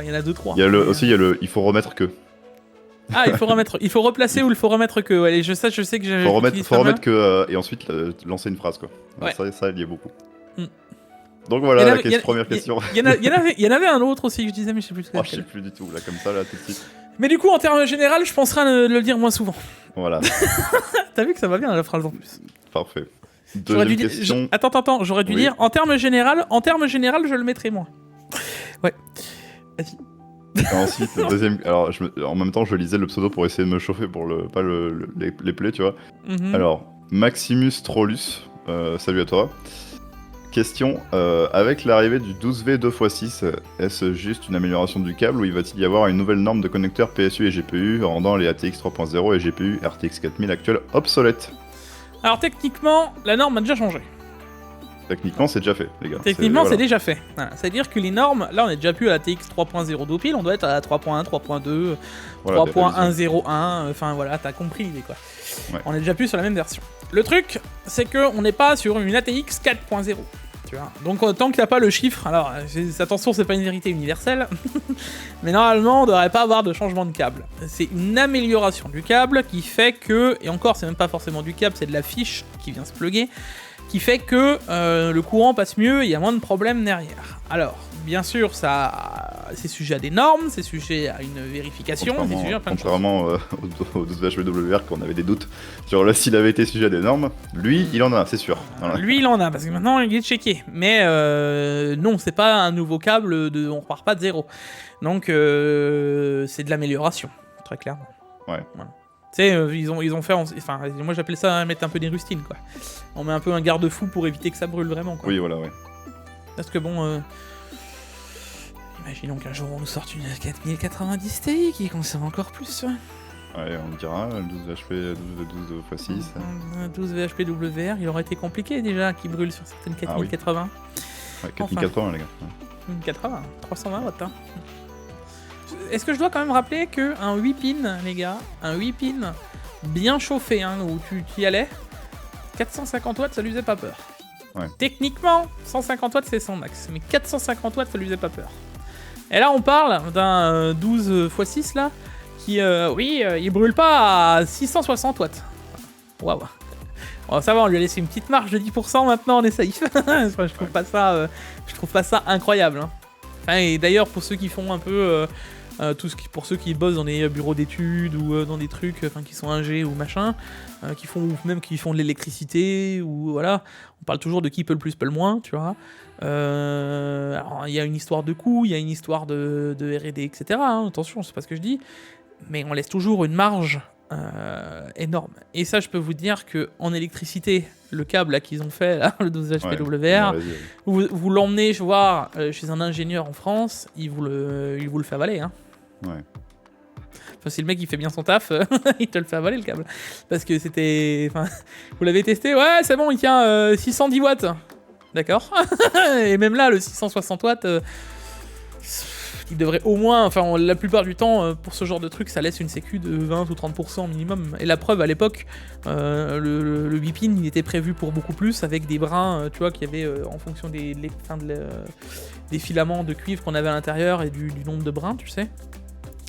il y en a 2-3. Il y a aussi, il faut remettre que. Ah, il faut replacer ou il faut remettre que. Ouais, je sais que j'ai. Faut remettre que et ensuite lancer une phrase quoi. Ouais. Ça, il y est beaucoup. Mm. Donc voilà la première question. Il y en avait un autre aussi que je disais, mais je sais plus. Oh, je sais plus du tout là comme ça là tout de suite. Mais du coup, en termes généraux, je penserai à le dire moins souvent. Voilà, T'as vu que ça va bien la phrase en plus. parfait. J'aurais Deuxième dû question. dire. Attends, j'aurais dû Oui. dire en termes généraux, je le mettrai moins. Ouais. Vas-y. Ensuite, le deuxième. Alors, en même temps, je lisais le pseudo pour essayer de me chauffer pour pas les plays, tu vois. Mhm. Alors, Maximus Trollus, salut à toi. Question, avec l'arrivée du 12V 2x6, est-ce juste une amélioration du câble ou il va-t-il y avoir une nouvelle norme de connecteurs PSU et GPU rendant les ATX 3.0 et GPU RTX 4000 actuels obsolètes? Alors techniquement, la norme a déjà changé. Techniquement, c'est déjà fait, les gars. Techniquement, c'est voilà. déjà fait. Voilà. C'est-à-dire que les normes, là, on est déjà plus à la TX 3.0 d'Opil, on doit être à la 3.1, 3.2, Voilà, 3.101, enfin voilà, t'as compris l'idée quoi. Ouais. On est déjà plus sur la même version. Le truc, c'est qu'on n'est pas sur une ATX 4.0. Tu vois. Donc tant qu'il n'y a pas le chiffre, alors attention, c'est pas une vérité universelle, mais normalement on devrait pas avoir de changement de câble. C'est une amélioration du câble qui fait que, et encore c'est même pas forcément du câble, c'est de la fiche qui vient se plugger, qui fait que le courant passe mieux et il y a moins de problèmes derrière. Alors, bien sûr, c'est sujet à des normes, c'est sujet à une vérification, c'est sujet à plein de choses. Contrairement au 12HWR qu'on avait des doutes sur s'il avait été sujet à des normes, lui, il en a, c'est sûr. Voilà. Lui, il en a, parce que maintenant, il est checké. Mais non, c'est pas un nouveau câble, on repart pas de zéro. Donc, c'est de l'amélioration, très clairement. Ouais. Voilà. Tu sais, ils ont fait... Enfin, moi, j'appelle ça mettre un peu des rustines, quoi. On met un peu un garde-fou pour éviter que ça brûle vraiment, quoi. Oui, voilà, ouais. Parce que bon... Imaginons qu'un jour, on nous sorte une 4090 Ti qui consomme encore plus. Ouais, on dira, 12HP, 12x6. 12 VHP WR, il aurait été compliqué déjà qu'il brûle sur certaines 4080. Ouais, 4080, les gars. Ouais. 80, 320 watts. Hein. Est-ce que je dois quand même rappeler qu'un 8 pin, les gars, un 8 pin bien chauffé, hein, où tu y allais, 450 watts, ça lui faisait pas peur. Ouais. Techniquement, 150 watts, c'est son max, mais 450 watts, ça lui faisait pas peur. Et là, on parle d'un 12x6, là, qui, il brûle pas à 660 watts. Waouh. Bon, ça va, on lui a laissé une petite marge de 10% maintenant, on est safe. je trouve pas ça incroyable. Hein. Enfin, et d'ailleurs, pour ceux qui font un peu... pour ceux qui bossent dans des bureaux d'études ou dans des trucs qui sont ingé ou machin, qui font de l'électricité ou voilà, on parle toujours de qui peut le plus peut le moins, tu vois. Alors il y a une histoire de coût, il y a une histoire de R&D, etc. Hein, attention, c'est pas ce que je dis, mais on laisse toujours une marge énorme. Et ça, je peux vous dire que en électricité, le câble là, qu'ils ont fait, là, le 12 HPWR, vous l'emmenez voir chez un ingénieur en France, il vous le fait avaler. Hein. Ouais. Enfin, si le mec il fait bien son taf, il te le fait avaler le câble. Parce que c'était... Enfin, vous l'avez testé? Ouais, c'est bon, il tient 610 watts. D'accord. Et même là, le 660 watts... il devrait au moins, enfin la plupart du temps, pour ce genre de truc, ça laisse une sécu de 20 ou 30% minimum. Et la preuve, à l'époque, le 8 pin, il était prévu pour beaucoup plus, avec des brins, tu vois, qu'il y avait en fonction des filaments de cuivre qu'on avait à l'intérieur et du nombre de brins, tu sais.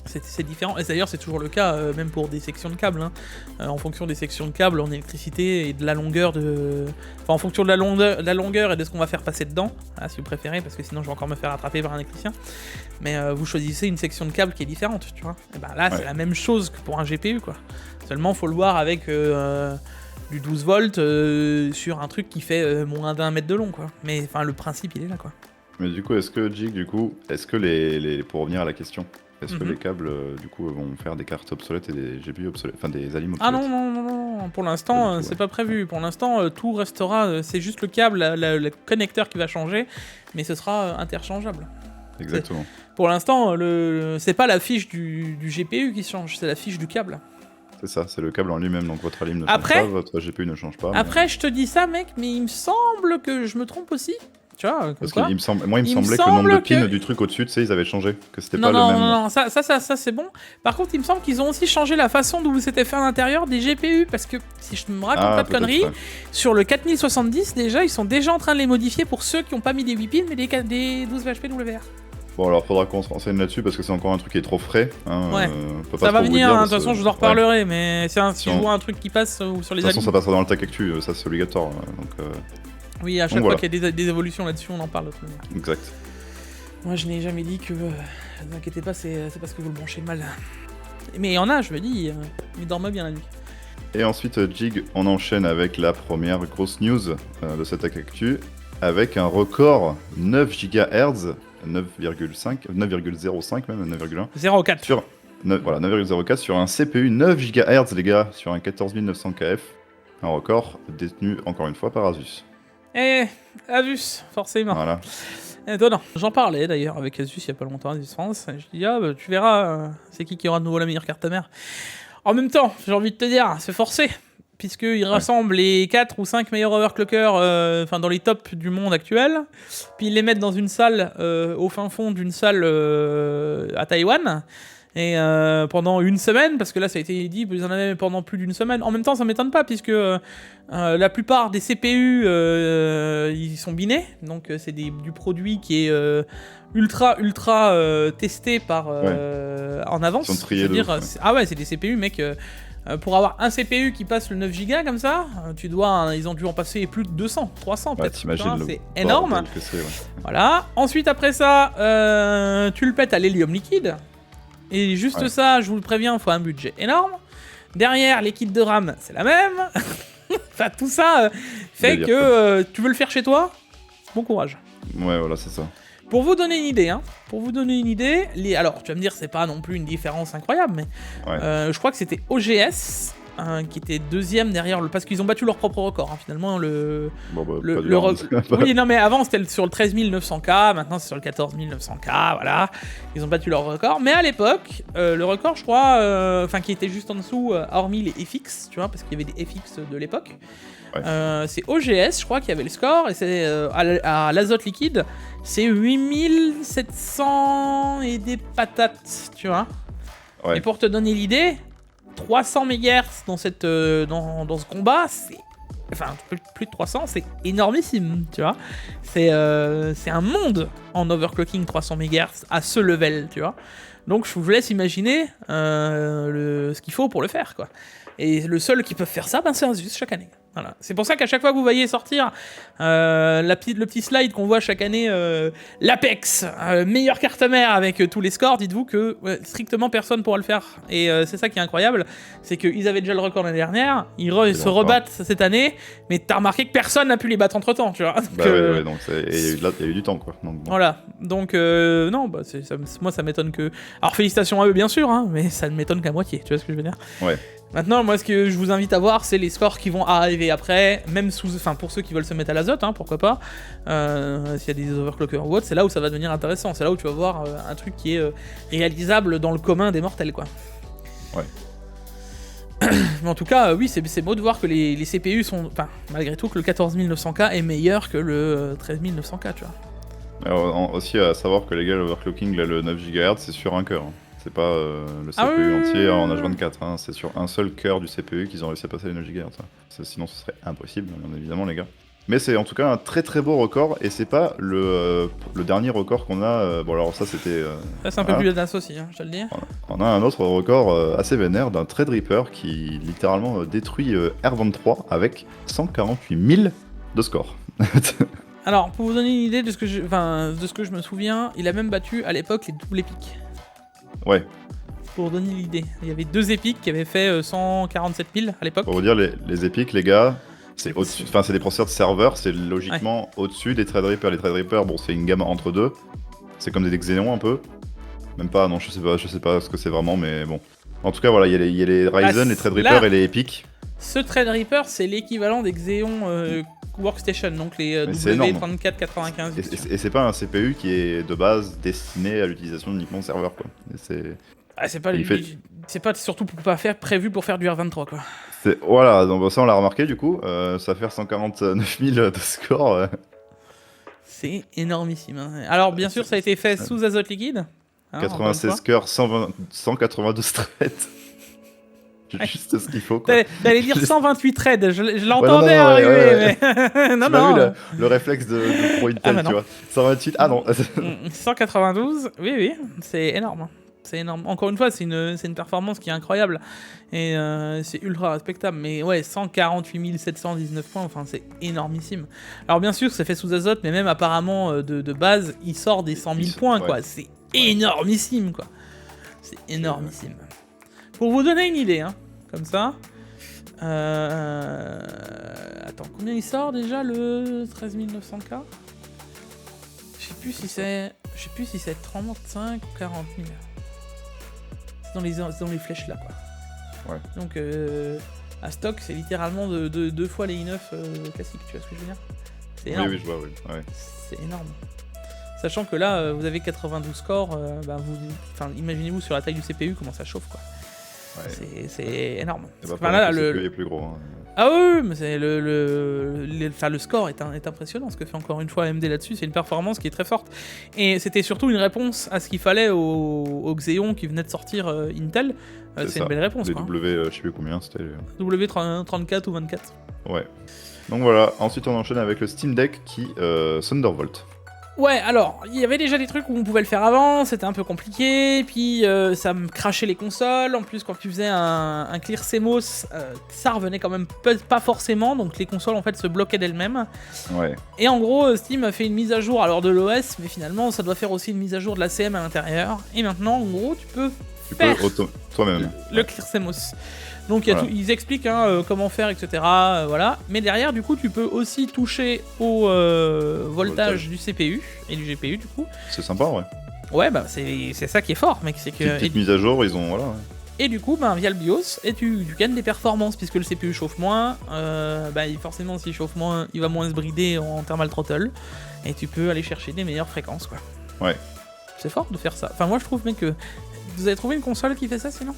C'est différent, et d'ailleurs c'est toujours le cas même pour des sections de câbles, hein. En fonction des sections de câbles en électricité et de la longueur de... Enfin en fonction de la longueur et de ce qu'on va faire passer dedans, si vous préférez, parce que sinon je vais encore me faire attraper par un électricien, mais vous choisissez une section de câble qui est différente, tu vois. Et ben là c'est la même chose que pour un GPU, quoi. Seulement faut le voir avec du 12 volts sur un truc qui fait moins d'1 mètre de long, quoi. Mais enfin le principe il est là, quoi. Mais du coup, est-ce que les pour revenir à la question, est-ce que les câbles, du coup, vont faire des cartes obsolètes et des GPU obsolètes, enfin des alim obsolètes? Ah non, pour l'instant, c'est pas prévu. Pour l'instant, tout restera, c'est juste le câble, le connecteur qui va changer, mais ce sera interchangeable. Exactement. Pour l'instant, c'est pas la fiche du GPU qui change, c'est la fiche du câble. C'est ça, c'est le câble en lui-même, donc votre alim ne change pas, votre GPU ne change pas. Après, je te dis ça, mec, mais il me semble que je me trompe aussi. Tu vois, parce qu'il me semblait que le nombre de pins du truc au-dessus, tu sais, ils avaient changé, que c'était pas le même. Non, ça c'est bon. Par contre, il me semble qu'ils ont aussi changé la façon dont c'était fait à l'intérieur des GPU, parce que si je me raconte pas de conneries, sur le 4070 déjà, ils sont déjà en train de les modifier pour ceux qui n'ont pas mis des 8 pins mais des 12 HPWR. Bon, alors faudra qu'on se renseigne là-dessus parce que c'est encore un truc qui est trop frais. Hein, ouais. Ça va venir, de toute façon, je vous en reparlerai, mais si je vois un truc qui passe sur les aliments. De toute façon, ça passera dans le Tech Actu, ça c'est obligatoire. Donc, oui, à chaque fois qu'il y a des évolutions là-dessus, on en parle de toute manière. Exact. Moi, je n'ai jamais dit que... Ne vous inquiétez pas, c'est parce que vous le branchez mal. Mais il y en a, je me dis, il dorme bien la nuit. Et ensuite, Jig, on enchaîne avec la première grosse news de cette Actu, avec un record 9 GHz, 9,05 même, 9,1. 0,4. Sur 9,04 sur un CPU 9 GHz, les gars, sur un 14900 KF. Un record détenu, encore une fois, par Asus. Asus, forcément. Voilà. Étonnant. J'en parlais d'ailleurs avec Asus il y a pas longtemps, Asus France. Je dis, tu verras, c'est qui aura de nouveau la meilleure carte mère. En même temps, j'ai envie de te dire, c'est forcé, puisqu'il rassemble les 4 ou 5 meilleurs overclockers dans les tops du monde actuel, puis ils les mettent dans une salle, au fin fond d'une salle à Taïwan. Et pendant une semaine, parce que là ça a été dit, ils en avaient pendant plus d'une semaine. En même temps, ça m'étonne pas, puisque la plupart des CPU ils sont binés, donc c'est du produit qui est ultra testé par en avance. Ils sont triés de ouf, Ah ouais, c'est des CPU, mec. Pour avoir un CPU qui passe le 9 Go comme ça, ils ont dû en passer plus de 200, 300 peut-être. T'imagines, c'est énorme. C'est, ouais. Voilà. Ensuite, après ça, tu le pètes à l'hélium liquide. Et juste ça, je vous le préviens, il faut un budget énorme. Derrière, les kits de RAM, c'est la même. Enfin, tout ça fait que tu veux le faire chez toi, bon courage. Ouais, voilà, c'est ça. Pour vous donner une idée, alors tu vas me dire, c'est pas non plus une différence incroyable, mais je crois que c'était OGS qui était deuxième derrière parce qu'ils ont battu leur propre record, hein, finalement. Oui, non, mais avant c'était sur le 13 900K, maintenant c'est sur le 14 900K, voilà. Ils ont battu leur record, mais à l'époque, le record, je crois, qui était juste en dessous, hormis les FX, tu vois, parce qu'il y avait des FX de l'époque. C'est OGS, je crois, qui avait le score, et c'est à l'azote liquide, c'est 8700 et des patates, tu vois. Ouais. Et pour te donner l'idée, 300 MHz dans ce combat, c'est... Enfin, plus de 300, c'est énormissime, tu vois. C'est un monde en overclocking 300 MHz à ce level, tu vois. Donc je vous laisse imaginer ce qu'il faut pour le faire, quoi. Et le seul qui peut faire ça, c'est Asus chaque année. Voilà. C'est pour ça qu'à chaque fois que vous voyez sortir le petit slide qu'on voit chaque année, l'Apex, meilleure carte mère avec tous les scores, dites-vous que strictement personne pourra le faire. Et c'est ça qui est incroyable, c'est qu'ils avaient déjà le record l'année dernière, ils se rebattent cette année, mais t'as remarqué que personne n'a pu les battre entre temps, tu vois. Bah ouais, donc il y a eu du temps, quoi. Donc, bon. Voilà, donc non, bah, moi ça m'étonne que... Alors félicitations à eux bien sûr, hein, mais ça ne m'étonne qu'à moitié, tu vois ce que je veux dire. Ouais. Maintenant, moi, ce que je vous invite à voir, c'est les scores qui vont arriver après, même pour ceux qui veulent se mettre à l'azote, hein, pourquoi pas. S'il y a des overclockers ou autre, c'est là où ça va devenir intéressant. C'est là où tu vas voir un truc qui est réalisable dans le commun des mortels, quoi. Ouais. Mais en tout cas, oui, c'est beau de voir que les CPU sont... Enfin, malgré tout, que le 14900K est meilleur que le 13900K, tu vois. Alors, aussi à savoir que les gars, l'overclocking, là, le 9 GHz, c'est sur un cœur. Hein. C'est pas le CPU entier en H24, hein. C'est sur un seul cœur du CPU qu'ils ont réussi à passer les 9 GHz. Hein. Sinon ce serait impossible, bien évidemment les gars. Mais c'est en tout cas un très très beau record, et c'est pas le dernier record qu'on a. Bon alors ça c'était... c'est un peu plus d'as aussi, hein, je te le dis. On a un autre record assez vénère d'un Threadripper qui littéralement détruit R23 avec 148 000 de score. Alors pour vous donner une idée de ce que je me souviens, il a même battu à l'époque les doubles épiques. Ouais. Pour donner l'idée, il y avait 2 épiques qui avaient fait 147 000 à l'époque. Pour vous dire, les épiques, les gars, c'est au-dessus. Enfin, c'est des processeurs de serveur, c'est logiquement au-dessus des Threadripper. Les Threadripper, bon, c'est une gamme entre deux. C'est comme des Xenon un peu. Même pas, non, je sais pas ce que c'est vraiment, mais bon. En tout cas, voilà, il y a les Ryzen, les Threadripper et les Epic. Ce Threadripper, c'est l'équivalent des Xeon Workstation, donc les W3495. Et c'est pas un CPU qui est de base destiné à l'utilisation uniquement de serveur, quoi. C'est pas surtout prévu pour faire du R23, quoi. Voilà, donc ça on l'a remarqué du coup, ça fait 149 000 de score. C'est énormissime. Hein. Alors bien sûr ça a été fait sous azote liquide. Hein, 96 cœurs, 182 threads. Juste ce qu'il faut, quoi. T'allais dire 128 threads, je l'entendais arriver, mais... non, non. Le réflexe de Pro Intel, tu vois. 128, ah non. 192, oui, c'est énorme. C'est énorme. Encore une fois, c'est une performance qui est incroyable. Et c'est ultra respectable. Mais ouais, 148 719 points, enfin, c'est énormissime. Alors bien sûr, c'est fait sous azote, mais même apparemment, de base, il sort des 100 000 points, quoi. C'est énormissime, quoi. C'est énormissime. Pour vous donner une idée, hein, comme ça. Attends, combien il sort déjà le 13900K? Je sais plus si c'est 35 ou 40 000. C'est dans les flèches là, quoi. Ouais. Donc à stock, c'est littéralement deux fois les i9 classiques, tu vois ce que je veux dire? C'est énorme. Oui, je vois, oui. Ouais. C'est énorme. Sachant que là, vous avez 92 scores, imaginez-vous sur la taille du CPU comment ça chauffe, quoi. Ouais. C'est énorme. Là, le CPU est plus gros. Hein. Ah oui, mais c'est le score est impressionnant. Ce que fait encore une fois AMD là-dessus, c'est une performance qui est très forte. Et c'était surtout une réponse à ce qu'il fallait au Xeon qui venait de sortir Intel. C'est une belle réponse. Les quoi. je sais plus combien c'était. W34 ou 24. Ouais. Donc voilà, ensuite on enchaîne avec le Steam Deck qui Thunderbolt. Ouais, alors, il y avait déjà des trucs où on pouvait le faire avant, c'était un peu compliqué, puis ça me crachait les consoles, en plus quand tu faisais un clear CMOS, ça revenait quand même pas forcément, donc les consoles en fait se bloquaient d'elles-mêmes. Ouais. Et en gros, Steam a fait une mise à jour alors de l'OS, mais finalement ça doit faire aussi une mise à jour de la CM à l'intérieur, et maintenant en gros tu peux faire toi-même le clear CMOS. Donc ils expliquent comment faire, etc. Voilà. Mais derrière, du coup, tu peux aussi toucher au voltage du CPU et du GPU, du coup. C'est sympa, ouais. Ouais, bah c'est ça qui est fort, mec. C'est que petite mise à jour, ils ont voilà. Ouais. Et du coup, via le BIOS, et tu gagnes des performances puisque le CPU chauffe moins. Forcément, s'il chauffe moins, il va moins se brider en thermal throttle, et tu peux aller chercher des meilleures fréquences, quoi. Ouais. C'est fort de faire ça. Enfin, moi, je trouve, mec, que vous avez trouvé une console qui fait ça sinon?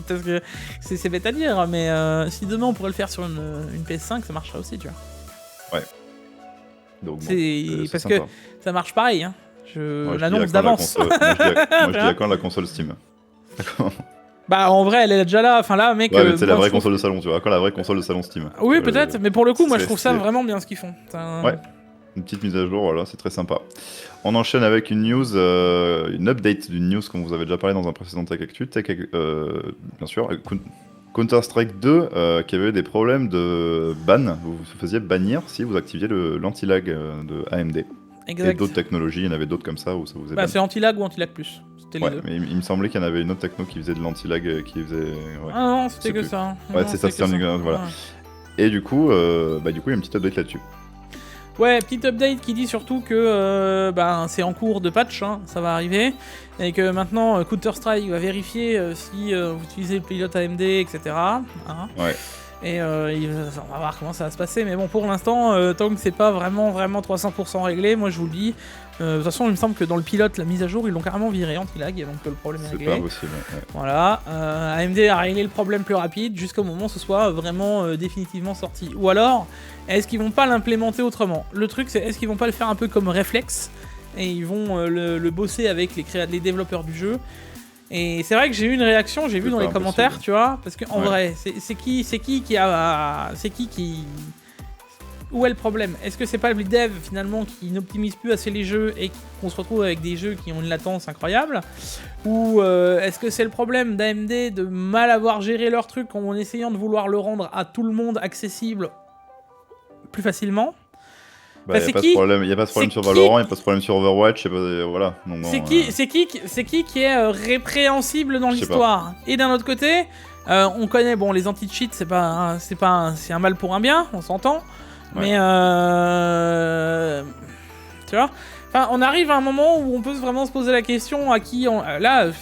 Parce que c'est bête à dire, mais si demain on pourrait le faire sur une PS5, ça marcherait aussi, tu vois. Ouais. Donc, parce que ça marche pareil, hein. Je l'annonce d'avance. Moi je dis à quand la console Steam. Bah en vrai elle est déjà là, enfin là mec... Ouais mais c'est la vraie console de salon, tu vois, quand la vraie console de salon Steam. Oui peut-être, mais pour le coup moi je trouve ça vraiment bien ce qu'ils font. Ouais. Une petite mise à jour, voilà, c'est très sympa. On enchaîne avec une news, une update d'une news qu'on vous avait déjà parlé dans un précédent Tech Actu. Bien sûr, Counter-Strike 2 qui avait des problèmes de ban. Vous vous faisiez bannir si vous activiez l'anti-lag de AMD. Et Exact. d'autres technologies, il y en avait d'autres comme ça où ça vous faisait Bah, ban. c'est anti-lag ou anti-lag plus. C'était les Ouais, deux. mais il me semblait qu'il y en avait une autre techno qui faisait de l'anti-lag, qui faisait... Ouais. Ah non, Je sais c'était que plus. ça. hein. Ouais, Non, c'est ça, c'était que c'était un- voilà. Ouais. Et du coup, il y a une petite update là-dessus. Ouais, petite update qui dit surtout que c'est en cours de patch, hein, ça va arriver, et que maintenant Counter-Strike va vérifier si vous utilisez le pilote AMD, etc. hein. Ouais. Et on va voir comment ça va se passer, mais bon, pour l'instant, tant que c'est pas vraiment 300% réglé, moi je vous le dis. De toute façon, il me semble que dans le pilote, la mise à jour, ils l'ont carrément viré anti-lag, donc le problème est C'est réglé. pas impossible. Ouais. Voilà, AMD a réglé le problème plus rapide jusqu'au moment où ce soit vraiment définitivement sorti. Ou alors, est-ce qu'ils vont pas l'implémenter autrement? Le truc, c'est est-ce qu'ils vont pas le faire un peu comme réflexe et ils vont le bosser avec les développeurs du jeu. Et c'est vrai que j'ai eu une réaction, j'ai vu dans les commentaires, tu vois, parce que en vrai, c'est qui où est le problème? Est-ce que c'est pas le dev finalement qui n'optimise plus assez les jeux et qu'on se retrouve avec des jeux qui ont une latence incroyable? Ou est-ce que c'est le problème d'AMD de mal avoir géré leur truc en essayant de vouloir le rendre à tout le monde accessible plus facilement? Bah, il n'y a pas de problème sur Valorant, il n'y a pas de problème sur Overwatch, voilà. Donc, C'est qui est répréhensible dans l'histoire? Et d'un autre côté, on connaît, bon, les anti-cheats, c'est un mal pour un bien, on s'entend. Ouais. Mais tu vois, enfin, on arrive à un moment où on peut vraiment se poser la question à qui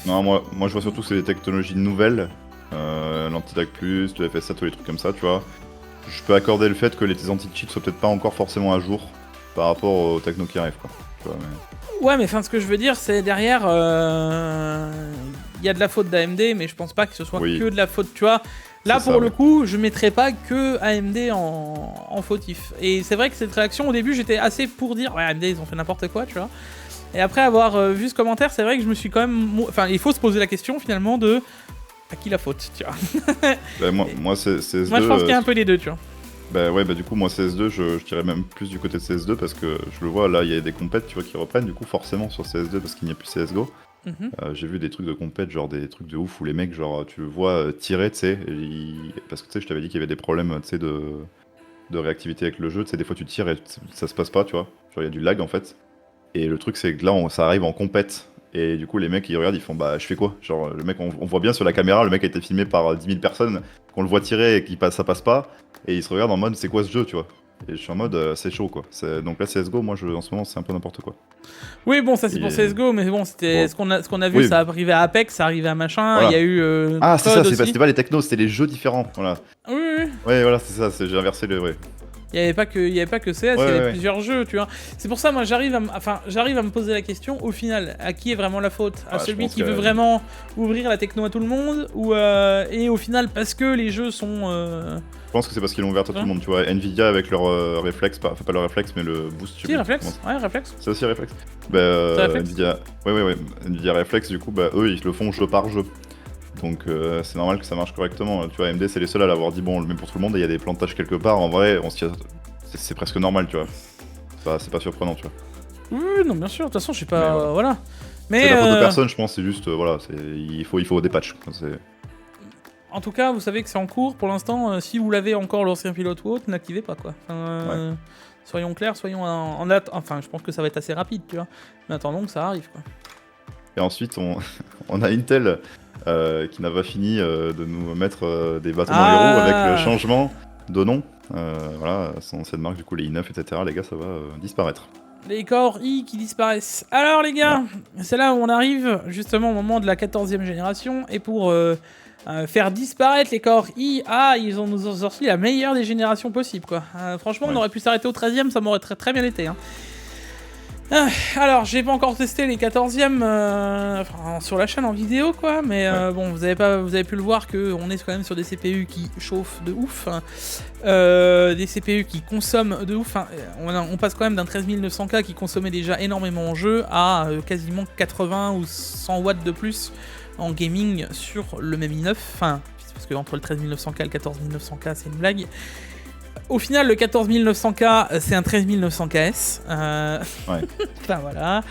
Non, moi je vois surtout que c'est des technologies nouvelles, l'anti-lag plus, le FSA, tous les trucs comme ça, tu vois. Je peux accorder le fait que les anti-cheats soient peut-être pas encore forcément à jour par rapport aux technos qui arrivent, quoi. Tu vois, mais... Ouais, mais enfin, ce que je veux dire, c'est derrière, il y a de la faute d'AMD, mais je pense pas que ce soit que de la faute, tu vois. Là, pour le coup, je mettrais pas que AMD en fautif. Et c'est vrai que cette réaction, au début, j'étais assez pour dire, ouais, AMD, ils ont fait n'importe quoi, tu vois. Et après avoir vu ce commentaire, c'est vrai que je me suis quand même... Enfin, il faut se poser la question, finalement, de... À qui la faute, tu vois. Bah, moi, CS2... Moi, je pense qu'il y a un peu les deux, tu vois. Bah ouais, bah du coup, moi, CS2, je dirais même plus du côté de CS2, parce que je le vois, là, il y a des compètes, tu vois, qui reprennent, du coup, forcément, sur CS2, parce qu'il n'y a plus CSGO. J'ai vu des trucs de compète, genre des trucs de ouf où les mecs, genre, tu le vois tirer, tu sais, parce que tu sais, je t'avais dit qu'il y avait des problèmes, tu sais, de réactivité avec le jeu, tu sais, des fois tu tires et ça se passe pas, tu vois, genre il y a du lag en fait. Et le truc, c'est que là, ça arrive en compète, et du coup, les mecs, ils regardent, ils font, bah, je fais quoi? Genre, le mec, on voit bien sur la caméra, le mec a été filmé par 10 000 personnes, qu'on le voit tirer et ça passe pas, et ils se regardent en mode, c'est quoi ce jeu, tu vois? Et je suis en mode, c'est chaud quoi. Donc là, CSGO, moi, en ce moment, c'est un peu n'importe quoi. Oui, bon, ça c'est pour CSGO, mais bon, c'était ce qu'on a vu, ça arrivait à Apex, ça arrivait à machin, il y a eu. Ah, c'est ça, c'était pas les technos, c'était les jeux différents, voilà. Oui. Ouais, voilà, c'est ça, j'ai inversé le. Ouais. Il n'y avait pas que CS, il y avait plusieurs jeux, tu vois. C'est pour ça, moi, j'arrive à me poser la question, au final, à qui est vraiment la faute? À celui qui veut vraiment ouvrir la techno à tout le monde, ou et au final, parce que les jeux sont... Je pense que c'est parce qu'ils l'ont ouvert à tout le monde, tu vois. Nvidia avec leur réflexe, enfin pas leur réflexe, mais le boost. Si, réflexe, ouais, réflexe. C'est aussi réflexe. Bah, Nvidia... Ouais. Nvidia réflexe, du coup, bah, eux, ils le font jeu par jeu. Donc c'est normal que ça marche correctement. Tu vois, AMD, c'est les seuls à l'avoir dit, bon, on le met pour tout le monde, et il y a des plantages quelque part. En vrai, c'est presque normal, tu vois. C'est pas surprenant, tu vois. Oui, non, bien sûr, de toute façon, je sais pas... Voilà. Mais c'est la faute de personne, je pense, c'est juste, voilà, il faut des patchs. En tout cas, vous savez que c'est en cours pour l'instant. Si vous l'avez encore l'ancien pilote ou autre, n'activez pas quoi. Soyons clairs, soyons en enfin, je pense que ça va être assez rapide, tu vois. Mais attendons que ça arrive quoi. Et ensuite, on a Intel qui n'a pas fini de nous mettre des bâtons dans les roues avec le changement de nom. Voilà, son ancienne marque, du coup, les i9, etc. Les gars, ça va disparaître. Les Core i qui disparaissent. Alors les gars, c'est là où on arrive justement au moment de la 14e génération. Et pour faire disparaître les Core i, ils nous ont sorti la meilleure des générations possibles quoi. Franchement, on aurait pu s'arrêter au 13e, ça m'aurait très bien été. Hein. Alors, j'ai pas encore testé les 14e sur la chaîne en vidéo quoi, mais bon, vous avez pu le voir que on est quand même sur des CPU qui chauffent de ouf, des CPU qui consomment de ouf. On passe quand même d'un 13900K qui consommait déjà énormément en jeu à quasiment 80 ou 100 watts de plus en gaming sur le même i9. Enfin, parce que entre le 13900K et le 14900K, c'est une blague. au final, le 14900K, c'est un 13900KS. Ouais. Enfin, voilà.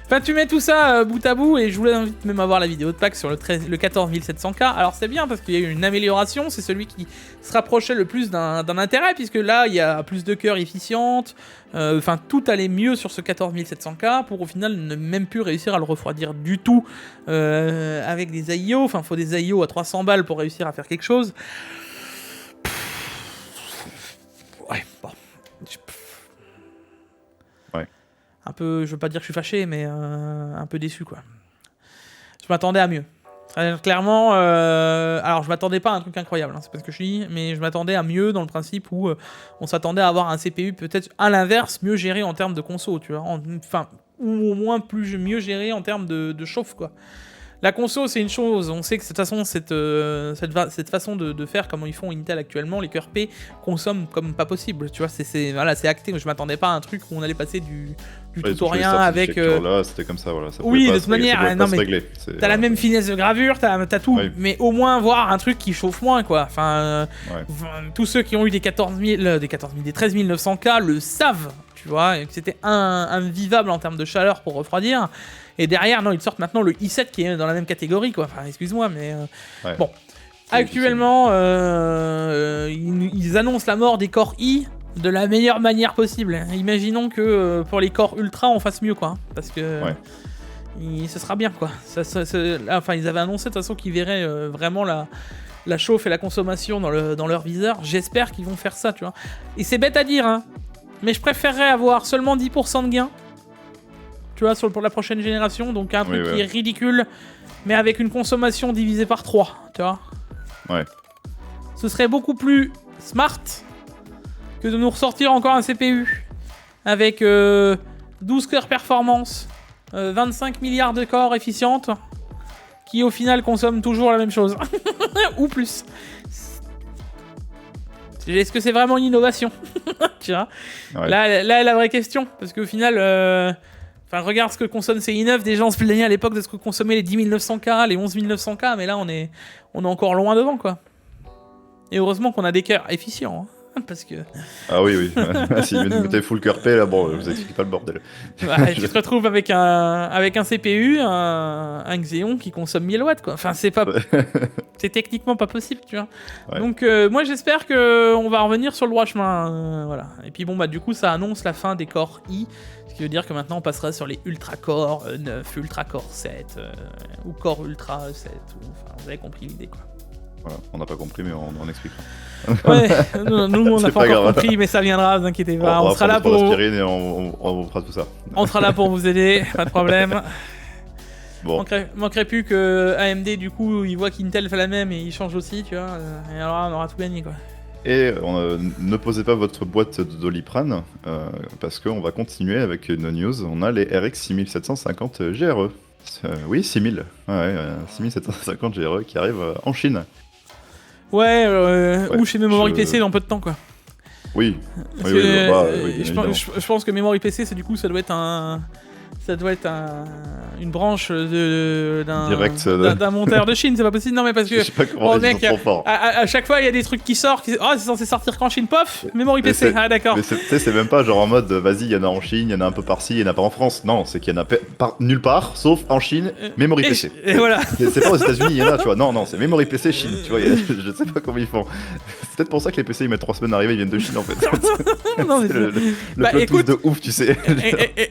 Enfin, tu mets tout ça bout à bout, et je voulais même avoir la vidéo de pack sur le 14700K. Alors, c'est bien, parce qu'il y a eu une amélioration, c'est celui qui se rapprochait le plus d'un intérêt, puisque là, il y a plus de cœurs efficientes, enfin, tout allait mieux sur ce 14700K, pour au final ne même plus réussir à le refroidir du tout avec des AIO. Enfin, il faut des AIO à 300 balles pour réussir à faire quelque chose. Ouais, bon. Ouais. Un peu, je veux pas dire que je suis fâché, mais un peu déçu, quoi. Je m'attendais à mieux. Clairement, alors je m'attendais pas à un truc incroyable, hein, c'est pas ce que je dis, mais je m'attendais à mieux dans le principe où on s'attendait à avoir un CPU peut-être à l'inverse, mieux géré en termes de conso, tu vois. Enfin, ou au moins mieux géré en termes de chauffe, quoi. La conso, c'est une chose. On sait que de toute façon, cette façon de faire, comment ils font Intel actuellement, les cœurs P consomment comme pas possible. Tu vois, c'est acté. Je m'attendais pas à un truc où on allait passer du tout au rien avec. Là, c'était comme ça, voilà. Ça oui, pas de toute manière, non, mais t'as la même finesse de gravure, t'as tout, oui. mais au moins voir un truc qui chauffe moins, quoi. Enfin, tous ceux qui ont eu des 13 900K le savent, tu vois, et que c'était invivable en termes de chaleur pour refroidir. Et derrière, non, ils sortent maintenant le i7 qui est dans la même catégorie, quoi. Enfin, excuse-moi, mais... Bon. Actuellement, ils annoncent la mort des corps i de la meilleure manière possible. Imaginons que pour les corps ultra, on fasse mieux, quoi. Hein, parce que... ce sera bien, quoi. Enfin, ils avaient annoncé, de toute façon, qu'ils verraient vraiment la chauffe et la consommation dans leur viseur. J'espère qu'ils vont faire ça, tu vois. Et c'est bête à dire, hein. Mais je préférerais avoir seulement 10% de gain. Tu vois, pour la prochaine génération, donc un truc qui est ridicule, mais avec une consommation divisée par 3, tu vois. Ouais. Ce serait beaucoup plus smart que de nous ressortir encore un CPU avec 12 cœurs performance, 25 milliards de corps efficientes, qui au final consomment toujours la même chose, ou plus. Est-ce que c'est vraiment une innovation? Tu vois, là, la vraie question, parce qu'au final... Enfin, regarde ce que consomme ces i9. Des gens se plaignaient à l'époque de ce que consommaient les 10 900K, les 11 900K, mais là, on est encore loin devant, quoi. Et heureusement qu'on a des cœurs efficients, hein, parce que... Ah oui. Si vous mettez full cœur P, là, bon, je vous explique pas le bordel. Ouais, tu te retrouves avec un CPU, un Xeon qui consomme 1000 watts, quoi. Enfin, c'est techniquement pas possible, tu vois. Ouais. Donc, moi, j'espère qu'on va revenir sur le droit chemin, voilà. Et puis, bon, bah, du coup, ça annonce la fin des corps i. Ce qui veut dire que maintenant on passera sur les Ultra Core 9, Ultra Core 7 ou Core Ultra 7. Enfin, vous avez compris l'idée, quoi. Voilà, on n'a pas compris, mais on expliquera. Ouais, nous on n'a pas encore compris, mais ça viendra, vous inquiétez pas. On sera là pour. Et on vous fera tout ça. On sera là pour vous aider, pas de problème. Bon. Manquerait plus que AMD, du coup, il voit qu'Intel fait la même et il change aussi, tu vois. Et alors là, on aura tout gagné, quoi. Et ne posez pas votre boîte de Doliprane, parce qu'on va continuer avec une news. On a les RX 6750 GRE. Oui, 6000. Ouais, 6750 GRE qui arrivent en Chine. Ouais, ou chez Memory PC dans peu de temps, quoi. Oui. Je pense que Memory PC, du coup, ça doit être une branche d'un monteur de Chine, c'est pas possible. Non, mais parce que je sais pas comment mec, à chaque fois il y a des trucs qui sortent. Oh, c'est censé sortir qu'en Chine, pof, Memory PC. Ah, d'accord. Mais c'est même pas genre en mode vas-y, il y en a en Chine, il y en a un peu par-ci, il y en a pas en France. Non, c'est qu'il y en a nulle part, sauf en Chine, Memory PC. Et voilà. C'est pas aux États-unis, il y en a, tu vois. Non, c'est Memory PC Chine, tu vois. Je sais pas comment ils font. C'est peut-être pour ça que les PC ils mettent 3 semaines à arriver, ils viennent de Chine en fait. Non, mais le plot twist de ouf, tu sais.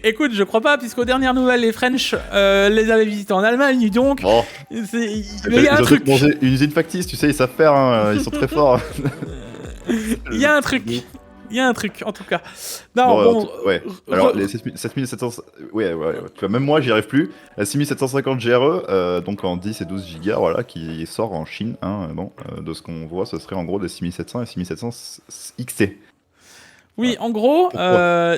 Écoute, je crois pas, puisqu'aux dernières nouvelles, les French les avaient visités en Allemagne, donc il y a un truc. Une usine factice, tu sais, ils savent faire, hein, ils sont très forts. Il y a un truc. Il y a un truc, en tout cas. Non, ouais. Alors, les 7700... Ouais. Tu vois, même moi, j'y arrive plus. La 6750 GRE, donc en 10 et 12 Go, voilà, qui sort en Chine. Hein, de ce qu'on voit, ce serait en gros des 6700 et 6700 XT. Oui, en gros,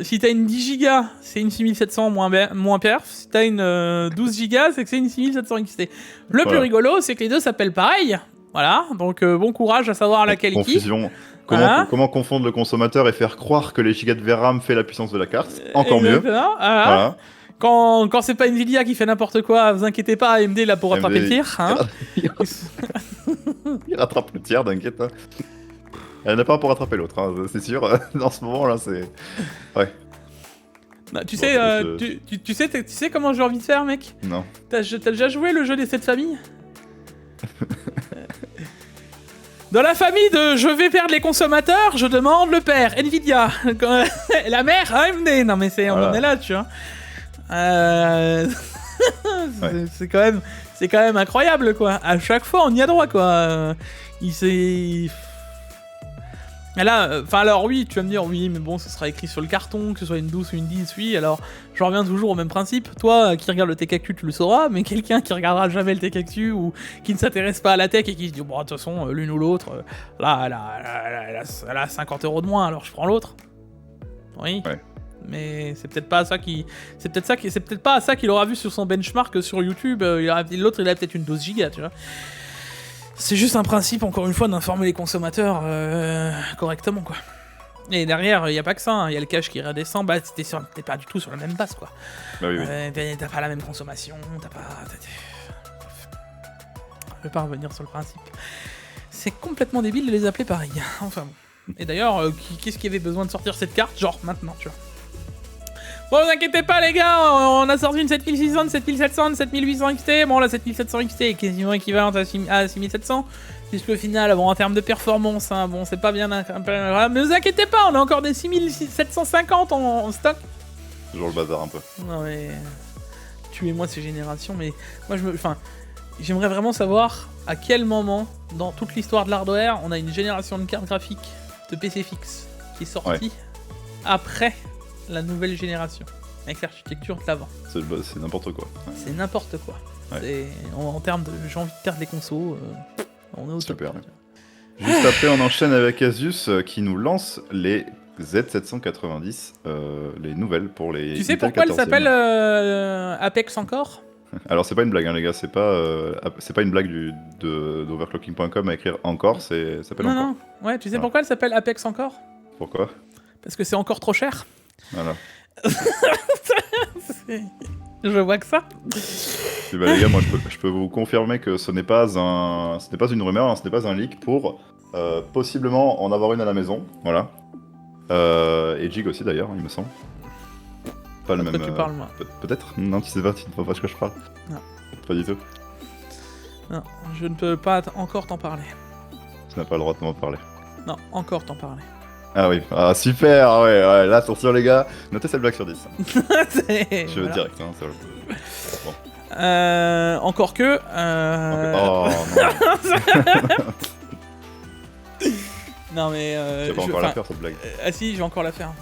si t'as une 10 Go, c'est une 6700 moins perf. Si t'as une 12 Go, c'est que c'est une 6700 XT. Le plus rigolo, c'est que les deux s'appellent pareil. Voilà, donc bon courage à savoir laquelle est qui. Confusion. Comment confondre le consommateur et faire croire que les gigas de VRAM fait la puissance de la carte? Encore mieux. Voilà. Quand c'est pas Nvidia qui fait n'importe quoi, vous inquiétez pas, AMD là pour rattraper le tir. Hein. Il rattrape le tir, t'inquiète. Hein. Il y en a pas un pour rattraper l'autre, hein, c'est sûr. Dans ce moment-là, c'est... Ouais, Bah, tu Bon, sais, c'est- tu sais comment j'ai envie de faire, mec? non. T'as déjà joué le jeu des 7 familles? Dans la famille de je vais perdre les consommateurs, je demande le père, Nvidia. La mère, AMD. Non mais on Voilà. en est là, tu vois. C'est quand même incroyable, quoi. À chaque fois, on y a droit, quoi. Il s'est... Et là, enfin alors oui, tu vas me dire, oui, mais bon, ça sera écrit sur le carton, que ce soit une 12 ou une 10, oui, alors je reviens toujours au même principe. Toi, qui regarde le Tech Actu, tu le sauras, mais quelqu'un qui regardera jamais le Tech Actu ou qui ne s'intéresse pas à la tech et qui se dit, bon, de toute façon, l'une ou l'autre, là, elle a 50 € de moins, alors je prends l'autre. Oui. Ouais. Mais c'est peut-être pas ça qui... C'est peut-être pas ça qu'il aura vu sur son benchmark sur YouTube. L'autre, il a peut-être une 12 gigas, tu vois. C'est juste un principe, encore une fois, d'informer les consommateurs correctement, quoi. Et derrière, il n'y a pas que ça, hein. Il y a le cash qui redescend, bah t'es pas du tout sur la même base, quoi. Bah oui, oui. T'as pas la même consommation, t'as pas... Je vais pas revenir sur le principe. C'est complètement débile de les appeler pareil. Enfin bon. Et d'ailleurs, qu'est-ce qui avait besoin de sortir cette carte? Genre, maintenant, tu vois. Bon, vous inquiétez pas, les gars, on a sorti une 7600, une 7700, une 7800 XT. Bon, la 7700 XT est quasiment équivalente à 6700. Puisque au final, bon, en termes de performance, hein, bon, c'est pas bien. Mais vous inquiétez pas, on a encore des 6750 en stock. Toujours le bazar un peu. Non, mais. Tuez-moi ces générations, mais. Moi, j'aimerais vraiment savoir à quel moment, dans toute l'histoire de l'hardware, on a une génération de cartes graphiques de PC fixe qui est sortie après la nouvelle génération, avec l'architecture de l'avant. C'est n'importe quoi. Ouais. C'est n'importe quoi. Ouais. En termes de j'ai envie de perdre des consos, on est au Super. top. Juste après, on enchaîne avec Asus qui nous lance les Z790, les nouvelles pour les. Tu sais Intel pourquoi elle 14e. s'appelle Apex encore? Alors c'est pas une blague, hein, les gars, c'est pas une blague d'overclocking.com à écrire encore, ça s'appelle encore. Non. Ouais, tu sais Ah. pourquoi elle s'appelle Apex encore? Pourquoi? Parce que c'est encore trop cher. Voilà. Je vois que ça. Et bah, les gars, moi je peux vous confirmer que ce n'est pas une rumeur, hein, ce n'est pas un leak pour possiblement en avoir une à la maison, voilà. Et Jig aussi d'ailleurs, il me semble. Pas le De même. quoi tu parles, moi? Peut-être? Non, tu vois pas ce que je parle. Non. Pas du tout. Non, je ne peux pas encore t'en parler. Tu n'as pas le droit de m'en parler. Non, encore t'en parler. Ah oui, ah super, ouais, là attention les gars, notez cette blague sur 10. C'est- Je veux voilà. direct, hein, bon. Encore que. Oh non, Non mais. tu vas pas encore la faire cette blague. Ah si, je vais encore la faire.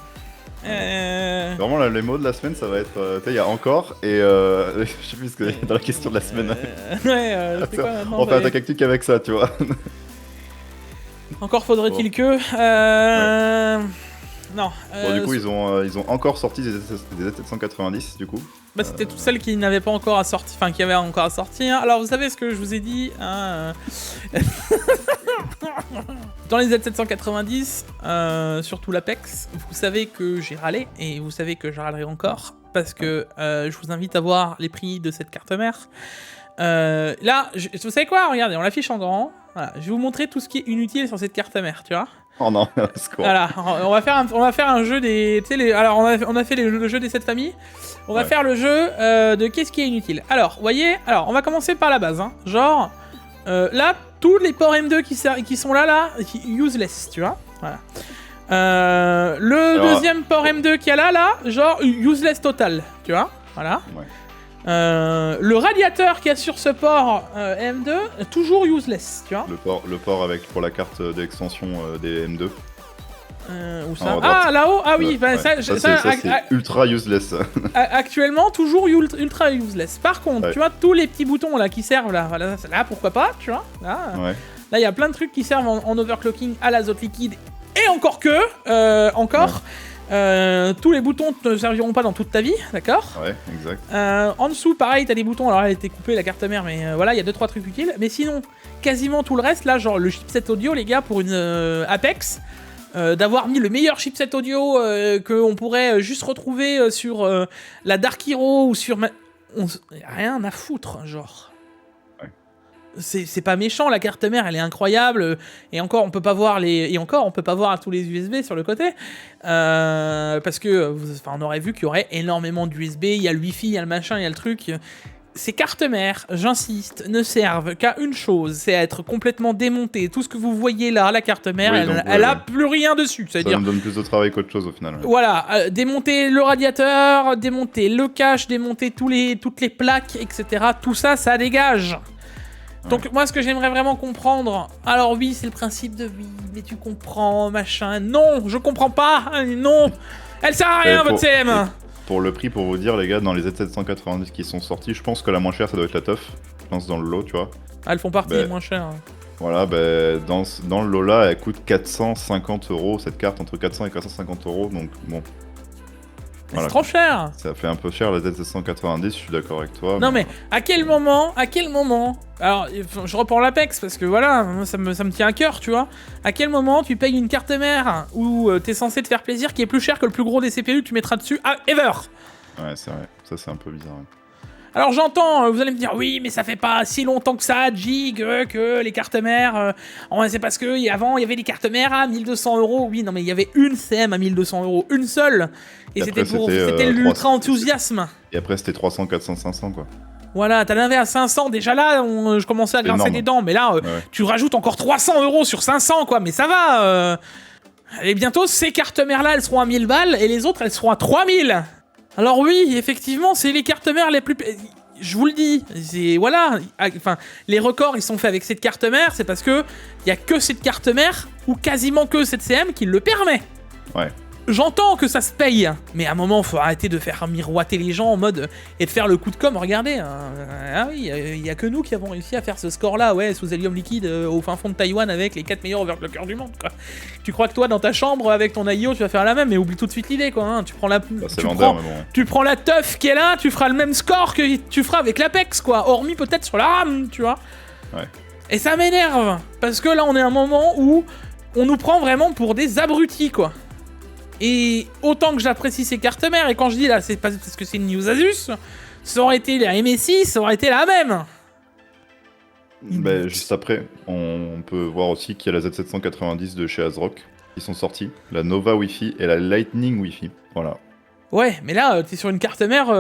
Vraiment, là, les mots de la semaine, ça va être. Tu sais, il y a encore et. Je sais plus ce que dans la question de la semaine. c'est quoi maintenant? On fait un tactique avec ça, tu vois. Encore faudrait-il que. Non. Bon, du coup, ils ont encore sorti des Z790, du coup. Bah, c'était toutes celles qui n'avaient pas encore à sortir, enfin qui avaient encore à sortir. Alors vous savez ce que je vous ai dit, hein, dans les Z790, surtout l'Apex, vous savez que j'ai râlé et vous savez que je râlerai encore parce que je vous invite à voir les prix de cette carte mère. Là, vous savez quoi? Regardez, on l'affiche en grand. Voilà, je vais vous montrer tout ce qui est inutile sur cette carte mère, tu vois. Oh non, c'est quoi? Voilà, on va faire un jeu des... Tu sais, alors on a fait le jeu des 7 familles. On va faire le jeu de qu'est-ce qui est inutile. Alors, vous voyez, alors on va commencer par la base. Hein. Genre, là, tous les ports M2 qui sont là, useless, tu vois. Voilà. Alors, deuxième port M2 qu'il y a là, genre useless total, tu vois. Voilà. Ouais. Le radiateur qu'il y a sur ce port M2, toujours useless, tu vois. Le port avec pour la carte d'extension des M2. Où ça? Ah, là-haut. Ah oui, bah, ça c'est ultra useless. Actuellement, toujours ultra useless. Par contre, tu vois, tous les petits boutons là qui servent là, voilà, là pourquoi pas, tu vois. Là, il y a plein de trucs qui servent en overclocking à l'azote liquide. Et encore que, tous les boutons ne serviront pas dans toute ta vie, d'accord? Ouais, exact. En dessous, pareil, t'as des boutons. Alors, elle a été coupée la carte mère, mais voilà, il y a 2-3 trucs utiles. Mais sinon, quasiment tout le reste, là, genre le chipset audio, les gars, pour une Apex. D'avoir mis le meilleur chipset audio qu'on pourrait juste retrouver sur la Dark Hero ou sur... Rien à foutre, genre. Ouais. c'est pas méchant, la carte mère elle est incroyable, et encore on peut pas voir tous les USB sur le côté, parce que on aurait vu qu'il y aurait énormément d'USB, il y a le Wi-Fi, il y a le machin, il y a le truc. Ces cartes mères, j'insiste, ne servent qu'à une chose, c'est à être complètement démontées. Tout ce que vous voyez là, la carte mère, Oui, elle a plus rien dessus. Ça me donne plus de travail qu'autre chose au final. Ouais. Voilà, démonter le radiateur, démonter le cache, démonter toutes les plaques, etc. Tout ça, ça dégage. Donc moi, ce que j'aimerais vraiment comprendre, alors oui, c'est le principe de oui, mais tu comprends, machin. Non, je comprends pas, non. Elle sert à rien, votre CM. Pour le prix, pour vous dire, les gars, dans les Z790 qui sont sortis, je pense que la moins chère, ça doit être la Tough. Je pense dans le lot, tu vois. Ah, elles font partie des moins chères. Voilà, dans le lot là, elle coûte 450 €, cette carte, entre 400 et 450 €, donc bon. Voilà. C'est trop cher. Ça fait un peu cher la Z790, je suis d'accord avec toi. Non mais à quel moment alors je reprends l'Apex parce que voilà, ça me tient à cœur, tu vois. À quel moment tu payes une carte mère où t'es censé te faire plaisir qui est plus cher que le plus gros des CPU que tu mettras dessus ever? Ouais, c'est vrai, ça c'est un peu bizarre. Ouais. Alors j'entends, vous allez me dire, oui, mais ça fait pas si longtemps que ça, Jig, que les cartes mères, c'est parce que avant il y avait des cartes mères à 1200 €. Oui, non mais il y avait une CM à 1200 €, une seule. Et c'était l'ultra enthousiasme. Et après c'était 300, 400, 500 quoi. Voilà, t'en avais à 500, déjà là, je commençais à grincer des dents, mais là, tu rajoutes encore 300 € sur 500, quoi, mais ça va. Et bientôt, ces cartes mères-là, elles seront à 1000 balles, et les autres, elles seront à 3000. Alors oui, effectivement, c'est les cartes mères les plus... Je vous le dis, c'est... Voilà, enfin, les records, ils sont faits avec cette carte mère, c'est parce que il y a que cette carte mère, ou quasiment que cette CM, qui le permet. Ouais. J'entends que ça se paye, mais à un moment, faut arrêter de faire miroiter les gens en mode et de faire le coup de com'. Regardez, ah oui, il y a que nous qui avons réussi à faire ce score-là, ouais, sous hélium liquide au fin fond de Taïwan avec les 4 meilleurs overclockers du monde, quoi. Tu crois que toi, dans ta chambre avec ton IO, tu vas faire la même, mais oublie tout de suite l'idée, quoi. Hein. Tu prends la, tu prends la teuf qui est là, tu feras le même score que tu feras avec l'Apex, quoi. Hormis peut-être sur la RAM, tu vois. Ouais. Et ça m'énerve parce que là, on est à un moment où on nous prend vraiment pour des abrutis, quoi. Et autant que j'apprécie ces cartes mères, et quand je dis là, c'est pas parce que c'est une news Asus, ça aurait été la MSI, ça aurait été la même. Bah, juste après, on peut voir aussi qu'il y a la Z790 de chez ASRock qui sont sortis, la Nova Wi-Fi et la Lightning Wi-Fi. Voilà. Ouais, mais là, t'es sur une carte mère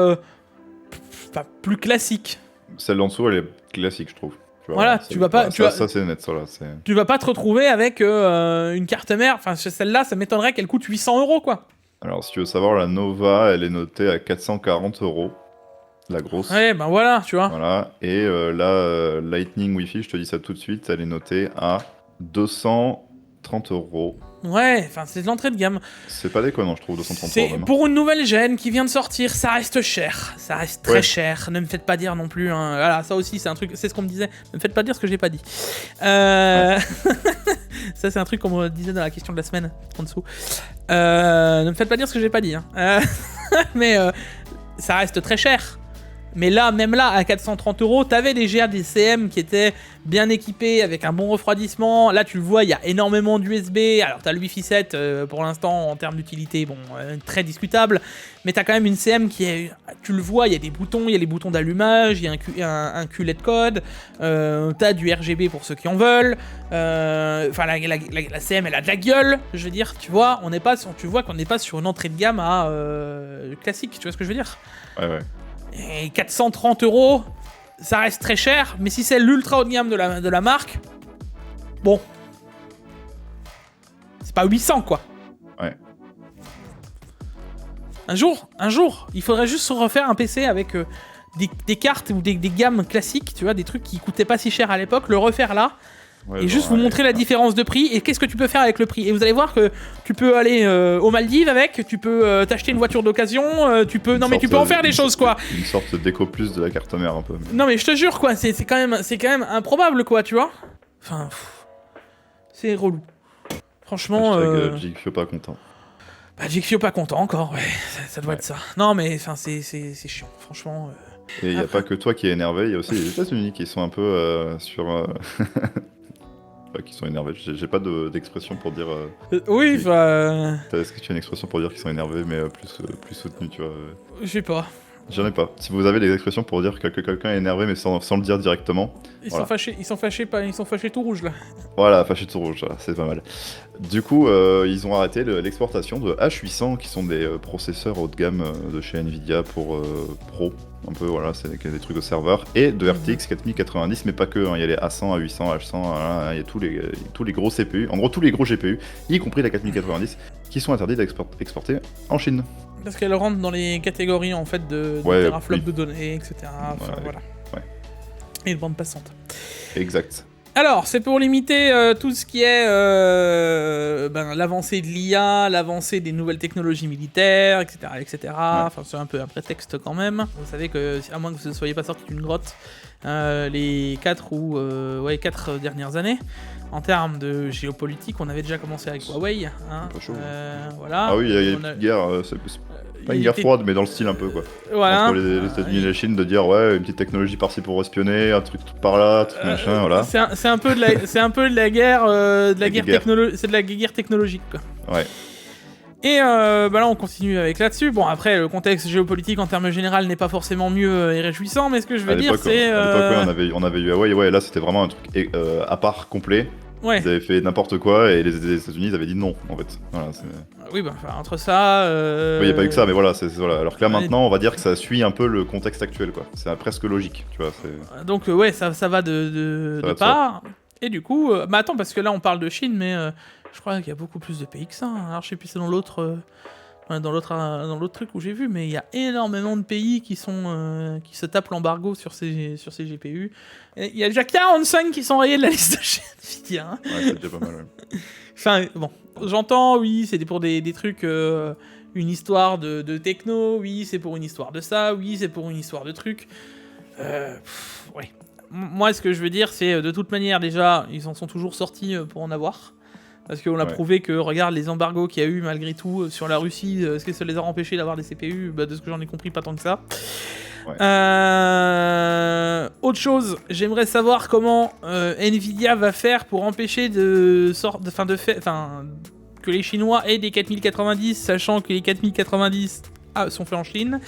plus classique. Celle d'en dessous, elle est classique, je trouve. Voilà, tu vas pas. Ça, c'est net, ça là. Tu vas pas te retrouver avec une carte mère. Enfin, celle-là, ça m'étonnerait qu'elle coûte 800 €, quoi. Alors, si tu veux savoir, la Nova, elle est notée à 440 €. La grosse. Ouais, ben voilà, tu vois. Voilà. Et la Lightning Wi-Fi, je te dis ça tout de suite, elle est notée à 230 €. Ouais, enfin, c'est de l'entrée de gamme. C'est pas déconnant, je trouve, 230 €. C'est pour une nouvelle gêne qui vient de sortir, ça reste cher. Ça reste très cher. Ne me faites pas dire non plus. Hein. Voilà, ça aussi, c'est un truc. C'est ce qu'on me disait. Ne me faites pas dire ce que j'ai pas dit. Ça, c'est un truc qu'on me disait dans la question de la semaine en dessous. Ne me faites pas dire ce que j'ai pas dit. Hein. Mais ça reste très cher. Mais là, même là, à 430 €, t'avais déjà des CM qui étaient bien équipés, avec un bon refroidissement. Là, tu le vois, il y a énormément d'USB. Alors, t'as le Wi-Fi 7, pour l'instant, en termes d'utilité, bon, très discutable. Mais t'as quand même une CM qui est... Tu le vois, il y a des boutons, il y a les boutons d'allumage, il y a un QLED code. T'as du RGB pour ceux qui en veulent. Enfin, la CM, elle a de la gueule. Je veux dire, tu vois, tu vois qu'on n'est pas sur une entrée de gamme à classique. Tu vois ce que je veux dire? Ouais, ouais. Et 430 €, ça reste très cher, mais si c'est l'ultra haut de gamme de la marque, bon, c'est pas 800 quoi. Ouais. Un jour, il faudrait juste se refaire un PC avec des cartes ou des gammes classiques, tu vois, des trucs qui coûtaient pas si cher à l'époque, le refaire là. Ouais, et juste vous montrer la différence de prix et qu'est-ce que tu peux faire avec le prix. Et vous allez voir que tu peux aller aux Maldives avec, tu peux t'acheter une voiture d'occasion, tu peux en faire des choses quoi. Une sorte d'éco plus de la carte mère un peu. Non mais je te jure quoi, c'est quand même improbable quoi, tu vois. Enfin, c'est relou. Franchement. Jigfio pas content. Bah Jigfio pas content encore, ouais, ça doit être ça. Non mais enfin c'est chiant, franchement. Et il y a pas que toi qui est énervé, il y a aussi les États-Unis qui sont un peu sur. Qui sont énervés. J'ai pas d'expression pour dire. Oui, bah. Est-ce que tu as une expression pour dire qu'ils sont énervés, mais plus soutenus, tu vois Je sais pas. J'en ai pas. Si vous avez des expressions pour dire que quelqu'un est énervé mais sans le dire directement. Ils Voilà. sont fâchés tout rouge là. Voilà, fâché tout rouge, voilà, c'est pas mal. Du coup, ils ont arrêté l'exportation de H800, qui sont des processeurs haut de gamme de chez Nvidia pour pro. Un peu, voilà, c'est des trucs de serveur. Et de RTX 4090, mais pas que. Hein, il y a les A100, A800, H100, voilà, il y a tous les gros CPU. En gros, tous les gros GPU, y compris la 4090, qui sont interdits d'exporter en Chine. Parce qu'elle rentre dans les catégories en fait de teraflops de données, etc. Enfin, voilà. Ouais. Et de bande passante. Exact. Alors, c'est pour limiter tout ce qui est l'avancée de l'IA, l'avancée des nouvelles technologies militaires, etc. etc. Ouais. Enfin, c'est un peu un prétexte quand même. Vous savez que, à moins que vous ne soyez pas sorti d'une grotte, les 4 dernières années, en termes de géopolitique, on avait déjà commencé avec Huawei. Hein, voilà. Ah oui, il y a une petite guerre, pas une guerre froide, mais dans le style un peu, quoi. Voilà. Entre les États-Unis et la Chine, de dire, ouais, une petite technologie par-ci pour espionner, un truc par là, un truc machin, voilà. C'est un peu de la guerre, c'est de la guerre technologique, quoi. Ouais. Et là, on continue avec là-dessus. Bon, après, le contexte géopolitique en termes généraux n'est pas forcément mieux et réjouissant, mais ce que je veux dire, c'est... À l'époque, on avait eu Huawei, ouais, là, c'était vraiment un truc à part complet. Ouais. Ils avaient fait n'importe quoi et les États-Unis ils avaient dit non en fait. Voilà, oui, bah entre ça. Oui, il n'y a pas eu que ça, mais voilà, voilà. Alors que là maintenant, on va dire que ça suit un peu le contexte actuel, quoi. C'est presque logique, tu vois. Donc ouais, ça va de part. Et du coup, attends, parce que là on parle de Chine, mais je crois qu'il y a beaucoup plus de pays que ça. Alors je sais plus, c'est dans l'autre truc où j'ai vu, mais il y a énormément de pays qui se tapent l'embargo sur ces GPU. Et il y a déjà 45 qui sont rayés de la liste de chez Nvidia. Hein. Ouais, c'est déjà pas mal. Enfin, bon, j'entends, oui, c'est pour des trucs, une histoire de techno, oui, c'est pour une histoire de ça, oui, c'est pour une histoire de trucs. Ouais. Moi, ce que je veux dire, c'est, de toute manière, déjà, ils en sont toujours sortis pour en avoir. Parce qu'on a prouvé que, regarde, les embargos qu'il y a eu malgré tout sur la Russie, est-ce que ça les a empêchés d'avoir des CPU ? De ce que j'en ai compris, pas tant que ça. Ouais. Autre chose, j'aimerais savoir comment Nvidia va faire pour empêcher que les Chinois aient des 4090, sachant que les 4090 sont faits en Chine.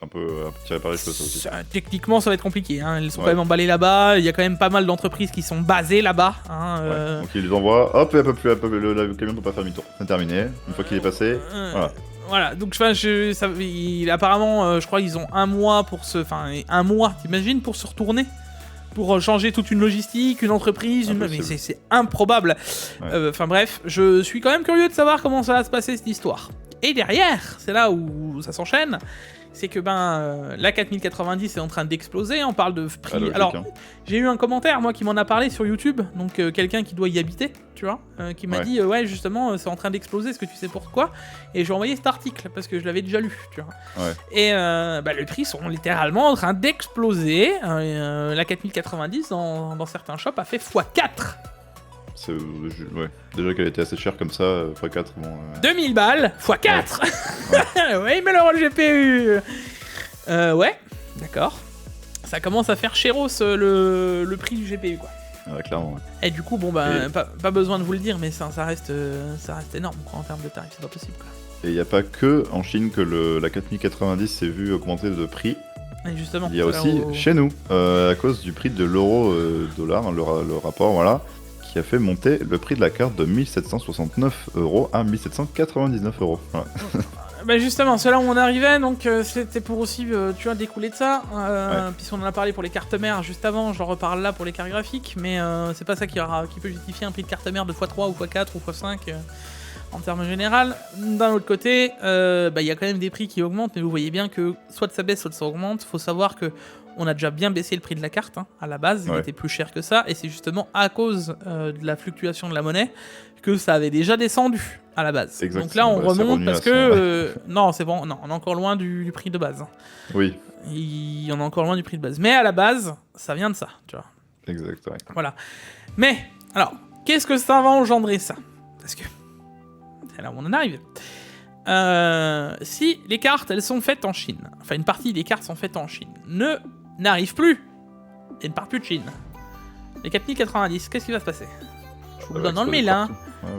Un peu tiré par les cheveux, ça aussi. Techniquement, ça va être compliqué. Hein. Ils sont quand même emballés là-bas. Il y a quand même pas mal d'entreprises qui sont basées là-bas. Hein, Donc ils les envoient, hop, le camion peut pas faire demi-tour. C'est terminé. Une fois qu'il est passé, voilà. Voilà, donc apparemment, je crois qu'ils ont un mois, t'imagines, pour se retourner, pour changer toute une logistique, une entreprise, mais c'est improbable. Enfin bref, je suis quand même curieux de savoir comment ça va se passer cette histoire. Et derrière, c'est là où ça s'enchaîne. C'est que la 4090 est en train d'exploser, on parle de prix. Logique, alors, hein. J'ai eu un commentaire, moi, qui m'en a parlé sur YouTube, donc quelqu'un qui doit y habiter, tu vois, qui m'a dit, ouais, justement, c'est en train d'exploser, est-ce que tu sais pourquoi ? Et j'ai envoyé cet article, parce que je l'avais déjà lu, tu vois. Ouais. Et les prix sont littéralement en train d'exploser. La 4090, dans certains shops, a fait x4. Déjà qu'elle était assez chère comme ça, x4, bon... 2000 balles, x4 ouais, mais le GPU ouais, d'accord. Ça commence à faire chéros le prix du GPU, quoi. Ouais, clairement, ouais. Et du coup, bon, pas besoin de vous le dire, mais ça reste énorme, quoi, en termes de tarifs, c'est pas possible, quoi. Et il n'y a pas que en Chine que la 4090 s'est vu augmenter de prix. Et justement, il y a aussi chez nous, à cause du prix de l'euro-dollar, le rapport, voilà, qui a fait monter le prix de la carte de 1769 € à 1799 €. Voilà. Justement, c'est là où on arrivait, donc c'était pour aussi, tu vois, découler de ça. Puisqu'on en a parlé pour les cartes mères juste avant, j'en reparle là pour les cartes graphiques, mais c'est pas ça qui peut justifier un prix de carte mère de x3 ou x4 ou x5 en termes général. D'un autre côté, il y a quand même des prix qui augmentent, mais vous voyez bien que soit ça baisse, soit ça augmente. Faut savoir que on a déjà bien baissé le prix de la carte, hein, à la base, il était plus cher que ça, et c'est justement à cause de la fluctuation de la monnaie que ça avait déjà descendu à la base. Exact. Donc là, on remonte parce que... non, c'est bon, non, on est encore loin du prix de base. Oui. On est encore loin du prix de base. Mais à la base, ça vient de ça, tu vois. Exact, ouais. Voilà. Mais, alors, qu'est-ce que ça va engendrer, ça ? Parce que... c'est là où on en arrive. Si les cartes, elles sont faites en Chine, enfin une partie des cartes sont faites en Chine, n'arrivent plus et ne partent plus de Chine. Les 4090, qu'est-ce qui va se passer ? Je vous le donne dans le mille, hein.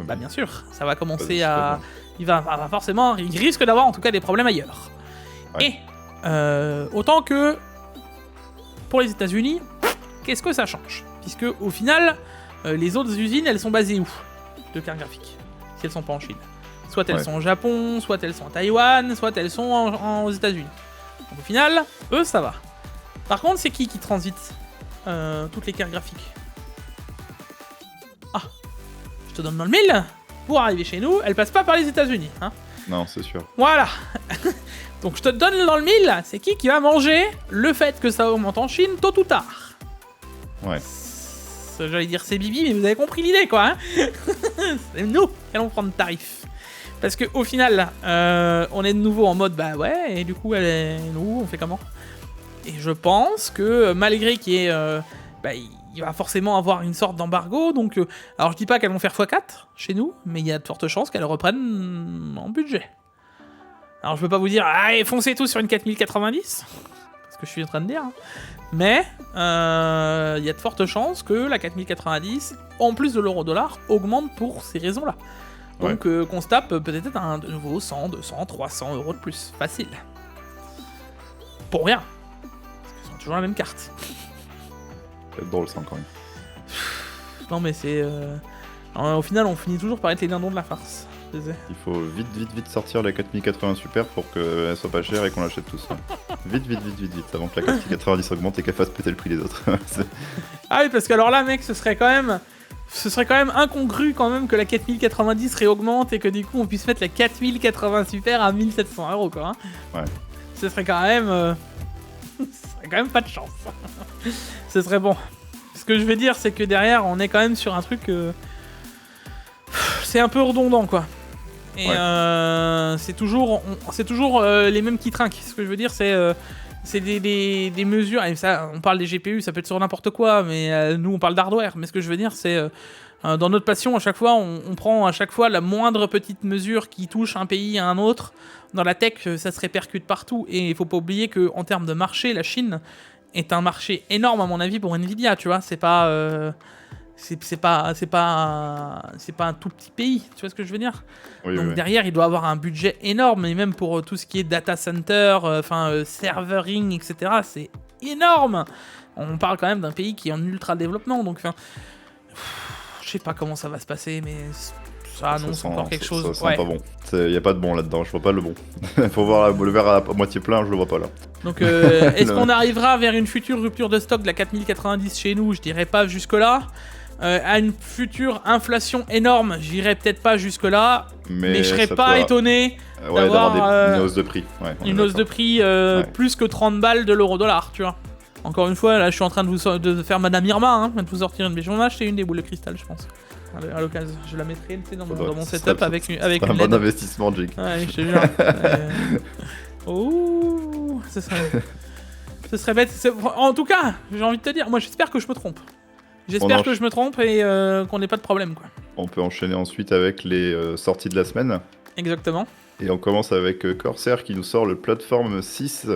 Ouais, bien sûr, ça va commencer à... Il risque d'avoir en tout cas des problèmes ailleurs. Ouais. Et autant que pour les États-Unis, qu'est-ce que ça change? Puisque au final, les autres usines, elles sont basées où de cartes graphiques? Si elles sont pas en Chine. Soit elles sont au Japon, soit elles sont à Taïwan, soit elles sont aux États-Unis. Donc au final, eux, ça va. Par contre, c'est qui transite toutes les cartes graphiques? Ah, je te donne dans le mille. Pour arriver chez nous, elles passent pas par les États-Unis. Hein. Non, c'est sûr. Voilà. Donc je te donne dans le mille, c'est qui va manger le fait que ça augmente en Chine tôt ou tard? Ouais. J'allais dire c'est Bibi, mais vous avez compris l'idée quoi. Hein. C'est nous qui allons prendre tarif. Parce que au final, on est de nouveau en mode bah ouais, et du coup nous on fait comment? Et je pense que malgré qu'il y ait, il va forcément avoir une sorte d'embargo, donc alors je dis pas qu'elles vont faire x4 chez nous, mais il y a de fortes chances qu'elles reprennent en budget. Alors je peux pas vous dire allez foncez tous sur une 4090, parce que je suis en train de dire, hein. Mais il y a de fortes chances que la 4090, en plus de l'euro-dollar, augmente pour ces raisons-là. Donc qu'on se tape peut-être de nouveau 100, 200, 300 euros de plus, facile. Pour rien. Parce qu'ils ont toujours la même carte. C'est drôle ça encore. Non mais c'est... au final on finit toujours par être les dindons de la farce. Il faut vite sortir la 4080 Super pour qu'elle soit pas chère et qu'on l'achète tous. Vite, avant que la 4090 augmente et qu'elle fasse péter le prix des autres. Ah oui, parce que alors là mec, ce serait quand même incongru quand même que la 4090 réaugmente et que du coup on puisse mettre la 4080 Super à 1700 € quoi. Hein. Ouais. Ce serait quand même... pas de chance. Ce serait bon. Ce que je vais dire, c'est que derrière, on est quand même sur un truc... c'est un peu redondant, quoi. Et c'est toujours les mêmes qui trinquent. Ce que je veux dire, c'est des mesures... Et ça, on parle des GPU, ça peut être sur n'importe quoi, mais nous, on parle d'hardware. Mais ce que je veux dire, c'est... dans notre passion, à chaque fois, on prend à chaque fois la moindre petite mesure qui touche un pays à un autre. Dans la tech, ça se répercute partout. Et il faut pas oublier qu'en termes de marché, la Chine est un marché énorme, à mon avis, pour Nvidia, tu vois. C'est pas un tout petit pays, tu vois ce que je veux dire? Donc derrière, il doit avoir un budget énorme, et même pour tout ce qui est data center, servering, etc., c'est énorme. On parle quand même d'un pays qui est en ultra développement, donc je sais pas comment ça va se passer, mais ça annonce encore quelque chose. Ça sent pas bon. Il y a pas de bon là-dedans, je vois pas le bon. Faut voir le verre à moitié plein, je le vois pas là. Donc est-ce qu'on arrivera vers une future rupture de stock de la 4090 chez nous? Je dirais pas jusque-là. À une future inflation énorme, j'irais peut-être pas jusque-là, mais je serais pas étonné d'avoir une hausse de prix. Ouais, une hausse de prix plus que 30 balles de l'euro-dollar, tu vois. Encore une fois, là je suis en train de faire Madame Irma, hein, de vous sortir une... Mais je vais en acheter une des boules de cristal, je pense. À l'occasion, je la mettrai dans mon setup avec une un bon investissement, Jake. Ouais, je te jure. Oh, ce serait bête. En tout cas, j'ai envie de te dire, moi j'espère que je me trompe. J'espère que je me trompe et qu'on n'ait pas de problème, quoi. On peut enchaîner ensuite avec les sorties de la semaine. Exactement. Et on commence avec Corsair qui nous sort le Platform 6,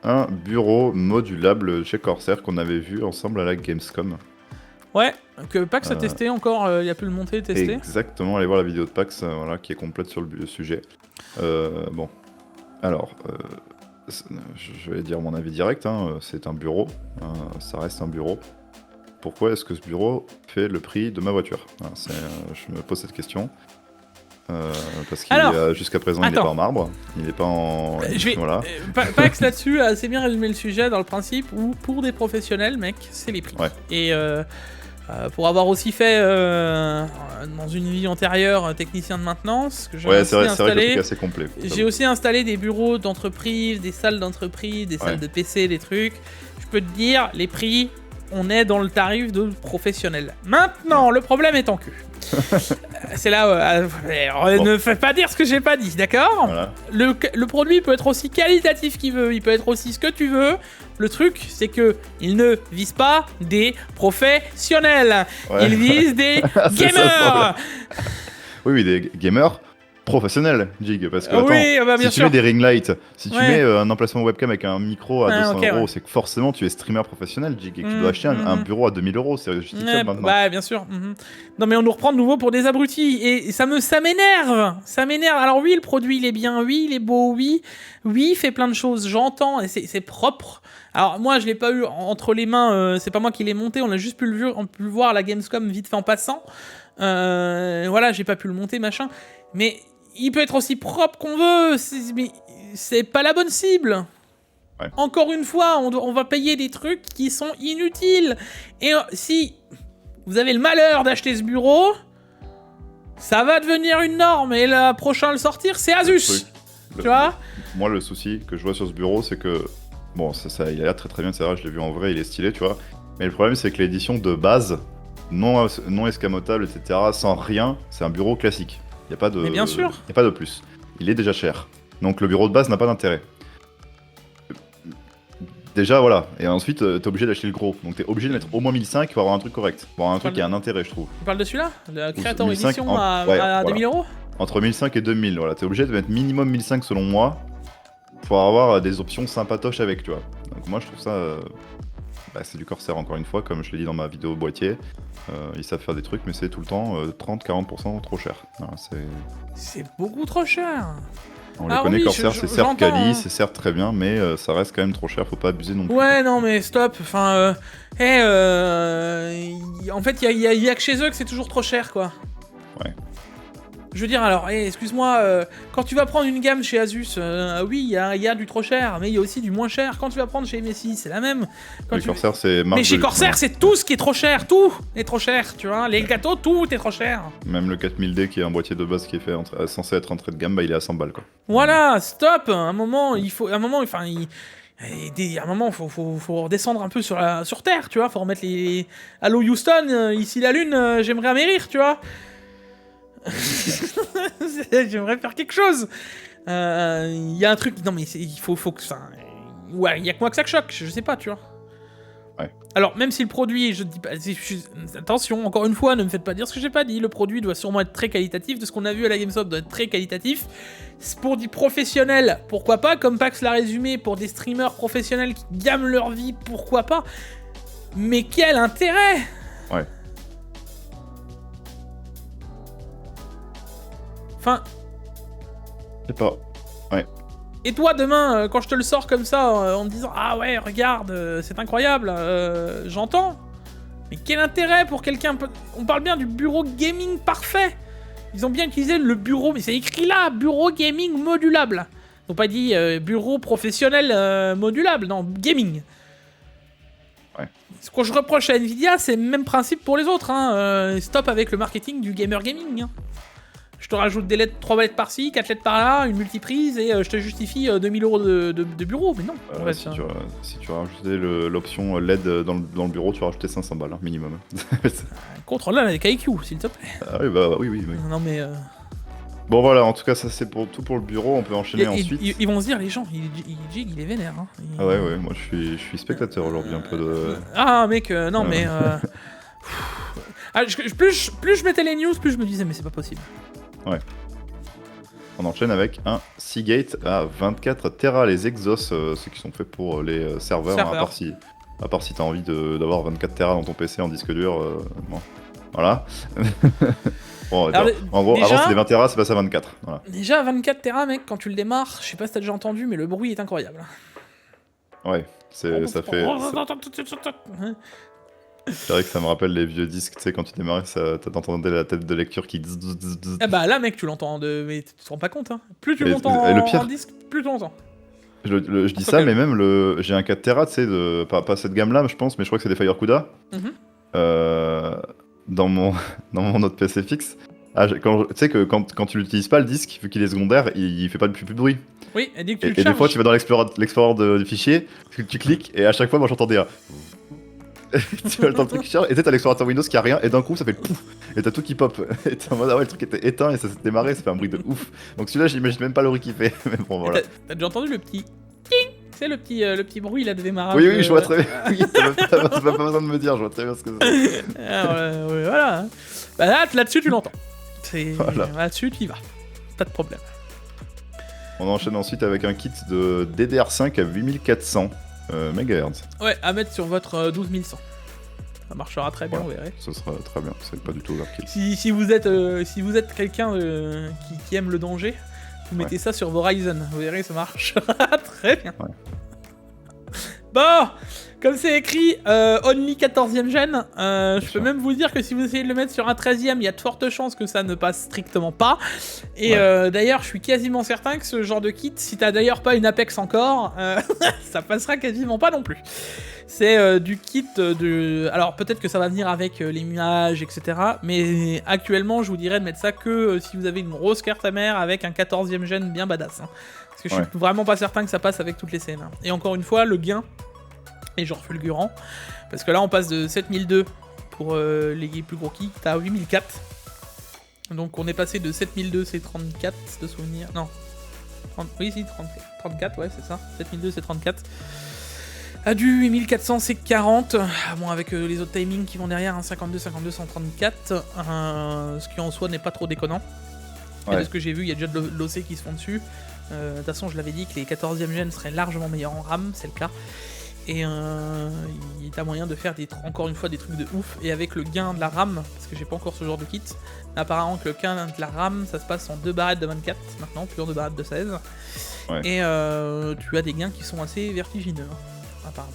un bureau modulable chez Corsair qu'on avait vu ensemble à la Gamescom. Ouais, que Pax a testé encore, il y a pu le monter, tester. Exactement, allez voir la vidéo de Pax qui est complète sur le sujet. Bon, alors, je vais dire mon avis direct, hein, c'est un bureau, ça reste un bureau. Pourquoi est-ce que ce bureau fait le prix de ma voiture? Je me pose cette question. Parce qu'il jusqu'à présent, il n'est pas en marbre, il n'est pas en... voilà. Pax là-dessus a assez bien résumé le sujet dans le principe où pour des professionnels, mec, c'est les prix. Ouais. Et pour avoir aussi fait dans une vie antérieure technicien de maintenance, que j'ai c'est vrai que le truc est assez complet. J'ai aussi installé des bureaux d'entreprise, des salles d'entreprise, des salles de PC, des trucs. Je peux te dire, les prix, on est dans le tarif de professionnel. Maintenant, le problème est en cul. C'est là où ne fais pas dire ce que j'ai pas dit, d'accord? Voilà. Le produit peut être aussi qualitatif qu'il veut, il peut être aussi ce que tu veux. Le truc, c'est que il ne vise pas des professionnels. Il vise des gamers. Oui, des gamers professionnel, Jig, parce que Oui, attends, bah, bien si tu sûr. mets des ring lights, si tu Ouais. mets un emplacement webcam avec un micro à 200 ok, euros, ouais. c'est que forcément tu es streamer professionnel, Jig, et que tu dois acheter un bureau à 2000 euros, c'est justifiable maintenant. Bah, bien sûr. Non, mais on nous reprend de nouveau pour des abrutis. Et ça m'énerve. Ça m'énerve. Alors, oui, le produit, il est bien. Oui, il est beau. Oui, il fait plein de choses. J'entends. Et c'est propre. Alors, moi, je l'ai pas eu entre les mains. C'est pas moi qui l'ai monté. On a juste pu le voir à la Gamescom vite fait en passant. Voilà, j'ai pas pu le monter, machin. Mais il peut être aussi propre qu'on veut. Mais c'est pas la bonne cible. Ouais. Encore une fois, on va payer des trucs qui sont inutiles. Et si vous avez le malheur d'acheter ce bureau, ça va devenir une norme. Et le prochain à le sortir, c'est Asus. Tu vois ? Moi, le souci que je vois sur ce bureau, c'est que... Bon, ça, il a l'air très très bien, c'est vrai, je l'ai vu en vrai, il est stylé, tu vois. Mais le problème, c'est que l'édition de base, non escamotable, etc., sans rien, c'est un bureau classique. Il n'y a pas de... Mais bien sûr. Il n'y a pas de plus. Il est déjà cher. Donc le bureau de base n'a pas d'intérêt. Déjà, voilà. Et ensuite, t'es obligé d'acheter le gros. Donc t'es obligé de mettre au moins 1005 pour avoir un truc correct. Pour avoir un truc qui a un intérêt, je trouve. Tu parles de celui-là ? Le Creator 1005 Edition à voilà. 2000 euros ? Entre 1005 et 2000, voilà. T'es obligé de mettre minimum 1005 selon moi pour avoir des options sympatoches avec, tu vois. Donc moi, je trouve ça... c'est du Corsair, encore une fois, comme je l'ai dit dans ma vidéo boîtier. Ils savent faire des trucs, mais c'est tout le temps 30-40% trop cher. Voilà, c'est beaucoup trop cher. On les connaît, Corsair, c'est certes quali, c'est certes très bien, mais ça reste quand même trop cher, faut pas abuser non plus. Ouais, non, mais stop. Enfin, en fait, il y a que chez eux que c'est toujours trop cher, quoi. Ouais. Je veux dire, alors, excuse-moi, quand tu vas prendre une gamme chez Asus, oui, il y a du trop cher, mais il y a aussi du moins cher. Quand tu vas prendre chez MSI, c'est la même. Corsair, c'est mais chez Corsair, c'est tout ce qui est trop cher, tout est trop cher, tu vois. Les gâteaux, tout est trop cher. Même le 4000D, qui est un boîtier de base qui est censé être entrée de gamme, il est à 100 balles, quoi. Voilà, stop. À un moment, il faut redescendre un peu sur Terre, tu vois. Faut remettre les... Allô Houston, ici la Lune, j'aimerais amérir, tu vois. J'aimerais faire quelque chose. Il y a un truc... Non mais il faut que... Ouais, il y a que moi que ça choque, je sais pas, tu vois. Ouais. Alors, même si le produit, je dis pas... Attention, encore une fois, ne me faites pas dire ce que j'ai pas dit. Le produit doit sûrement être très qualitatif. De ce qu'on a vu à la Gamescom, doit être très qualitatif. Pour du professionnel, pourquoi pas. Comme Pax l'a résumé, pour des streamers professionnels qui gagnent leur vie, pourquoi pas. Mais quel intérêt ? Ouais. Enfin... Je sais pas. Ouais. Et toi, demain, quand je te le sors comme ça, en me disant « Ah ouais, regarde, c'est incroyable, j'entends. » Mais quel intérêt pour quelqu'un... On parle bien du bureau gaming parfait. Ils ont bien utilisé le bureau, mais c'est écrit là, bureau gaming modulable. Ils n'ont pas dit bureau professionnel modulable, non, gaming. Ouais. Ce que je reproche à Nvidia, c'est le même principe pour les autres. Stop avec le marketing du gamer gaming. Je te rajoute 3 lettres par-ci, 4 lettres par-là, une multiprise, et je te justifie 2000 euros de bureau, mais non. En fait, si tu rajoutais l'option LED dans le bureau, tu rajoutais 500 balles, hein, minimum. Contrôle-la avec IQ, s'il te plaît. Ah oui, oui. Non mais... Bon voilà, en tout cas, ça c'est tout pour le bureau, on peut enchaîner ensuite. Ils vont se dire, les gens, Jig, il est vénère. Hein. Ah ouais, moi je suis spectateur aujourd'hui, un peu de... Ah mec, non mais... plus je mettais les news, plus je me disais, mais c'est pas possible. Ouais. On enchaîne avec un Seagate à 24 Tera, les Exos, ceux qui sont faits pour les serveurs. Hein, à part si t'as envie d'avoir 24 Tera dans ton PC en disque dur, bon. Voilà. Bon, alors, en gros, déjà, avant c'était 20 Tera, c'est passé à 24. Voilà. Déjà, 24 Tera, mec, quand tu le démarres, je sais pas si t'as déjà entendu, mais le bruit est incroyable. Ouais, ça fait... C'est vrai que ça me rappelle les vieux disques, tu sais, quand tu démarrais, t'entendais la tête de lecture qui... Ah bah là, mec, tu l'entends, mais tu te rends pas compte, hein. Plus tu l'entends en disque, plus tu l'entends. Je dis ça, mais même j'ai un 4 Tera, tu sais, pas cette gamme-là, je pense, mais je crois que c'est des Firecuda. Dans mon autre PC fixe. Tu sais que quand tu l'utilises pas, le disque, vu qu'il est secondaire, il fait pas plus de bruit. Oui, et dès que tu le charges... Et des fois, tu vas dans l'explorer de fichiers, tu cliques, et à chaque fois, moi j'entendais un... tu vois le truc qui charge, et t'as l'explorateur Windows qui a rien, et d'un coup ça fait pouf, et t'as tout qui pop, et t'es en mode ah ouais, le truc était éteint et ça s'est démarré, ça fait un bruit de ouf. Donc celui-là, j'imagine même pas le bruit qu'il fait, mais bon voilà. T'as déjà entendu le petit ting, c'est le petit bruit là de démarrage? Oui, je vois très bien, oui, t'as pas besoin de me dire, je vois très bien ce que c'est. Voilà. Bah là-dessus tu l'entends. Voilà. Là-dessus tu y vas. pas de problème. On enchaîne ensuite avec un kit de DDR5 à 8400 MHz. Ouais, à mettre sur votre 12100. Ça marchera très bien, vous verrez. Ça sera très bien, c'est pas du tout overkill. Si vous êtes quelqu'un qui aime le danger, vous mettez ça sur vos Ryzen, vous verrez, ça marchera très bien. Ouais. Bon, comme c'est écrit, only 14ème gen, je peux même vous dire que si vous essayez de le mettre sur un 13ème, il y a de fortes chances que ça ne passe strictement pas. Et d'ailleurs, je suis quasiment certain que ce genre de kit, si t'as d'ailleurs pas une Apex encore, ça passera quasiment pas non plus. C'est du kit de... Alors peut-être que ça va venir avec les nuages, etc. Mais actuellement, je vous dirais de mettre ça que si vous avez une grosse carte mère avec un 14ème gen bien badass. Hein. Parce que je suis vraiment pas certain que ça passe avec toutes les scènes. Hein. Et encore une fois, le gain est genre fulgurant. Parce que là, on passe de 7002 pour les plus gros kits à 8004. Donc on est passé de 7002, c'est 34 de souvenir. Non. 30... Oui, si, 34, ouais, c'est ça. 7002, c'est 34. À du 8400, c'est 40. Bon, avec les autres timings qui vont derrière, hein, 52, 52, 134. Ce qui en soi n'est pas trop déconnant. Et de ce que j'ai vu, il y a déjà de l'OC qui se font dessus. De toute façon, je l'avais dit que les 14e gen seraient largement meilleurs en RAM, c'est le cas. Et il y a moyen de faire encore une fois des trucs de ouf. Et avec le gain de la RAM, parce que j'ai pas encore ce genre de kit, mais apparemment que le gain de la RAM, ça se passe en 2 barrettes de 24 maintenant, plus en 2 barrettes de 16. Ouais. Et tu as des gains qui sont assez vertigineux, hein, apparemment.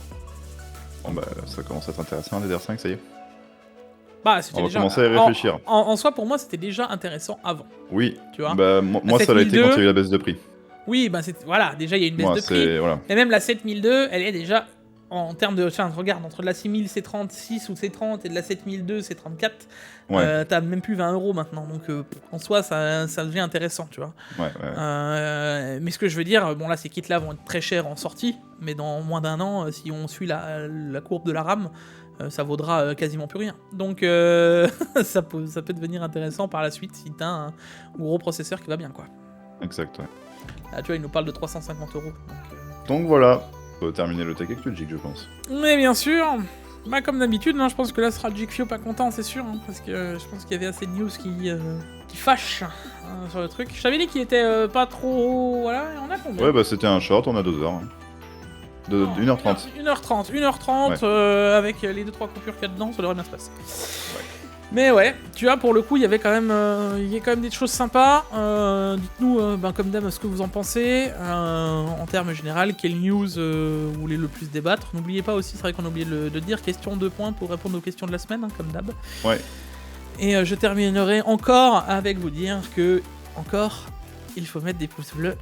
Bon bah ça commence à être intéressant, les DDR5, ça y est. Bah, c'était on va déjà... commencer à y réfléchir. En soi, pour moi, c'était déjà intéressant avant. Oui, tu vois. Bah, moi ça l'a été quand il y a eu la baisse de prix. Oui, bah voilà, déjà il y a une baisse de prix. Voilà. Et même la 7002, elle est déjà en termes de... Tiens, regarde, entre de la 6000 C36 ou C30 et de la 7002 C34, t'as même plus 20 € maintenant. Donc en soi, ça devient intéressant, tu vois. Mais ce que je veux dire, bon là, ces kits-là vont être très chers en sortie, mais dans moins d'un an, si on suit la courbe de la RAM, ça vaudra quasiment plus rien. Donc ça peut devenir intéressant par la suite si t'as un gros processeur qui va bien, quoi. Exact, ouais. Là, tu vois, il nous parle de 350 €. Donc voilà, on peut terminer le Tech Actu, Jig, je pense. Mais bien sûr, bah comme d'habitude, hein, je pense que là sera Jigfio pas content, c'est sûr, hein, parce que je pense qu'il y avait assez de news qui fâchent sur le truc. Je t'avais dit qu'il était pas trop... Voilà, on a combien ? Ouais, bah c'était un short, on a 2 heures. Hein. 1h30. 1h30, avec les 2-3 coupures qu'il y a dedans, ça devrait bien se passer. Ouais. Mais ouais, tu vois, pour le coup, il y avait quand même des choses sympas. Dites-nous, comme d'hab, ce que vous en pensez. En termes généraux, quelle news vous voulez le plus débattre. N'oubliez pas aussi, c'est vrai qu'on a oublié de dire, question 2 points pour répondre aux questions de la semaine, hein, comme d'hab. Ouais. Et je terminerai encore avec vous dire que, il faut mettre des pouces bleus,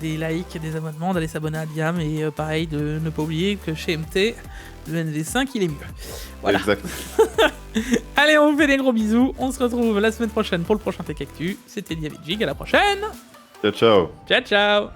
des likes, des abonnements, d'aller s'abonner à Diam et pareil de ne pas oublier que chez MT, le NV5 il est mieux. Voilà. Exact. Allez, on vous fait des gros bisous. On se retrouve la semaine prochaine pour le prochain Tech Actu. C'était Diam et Jig, à la prochaine. Ciao, ciao. Ciao, ciao.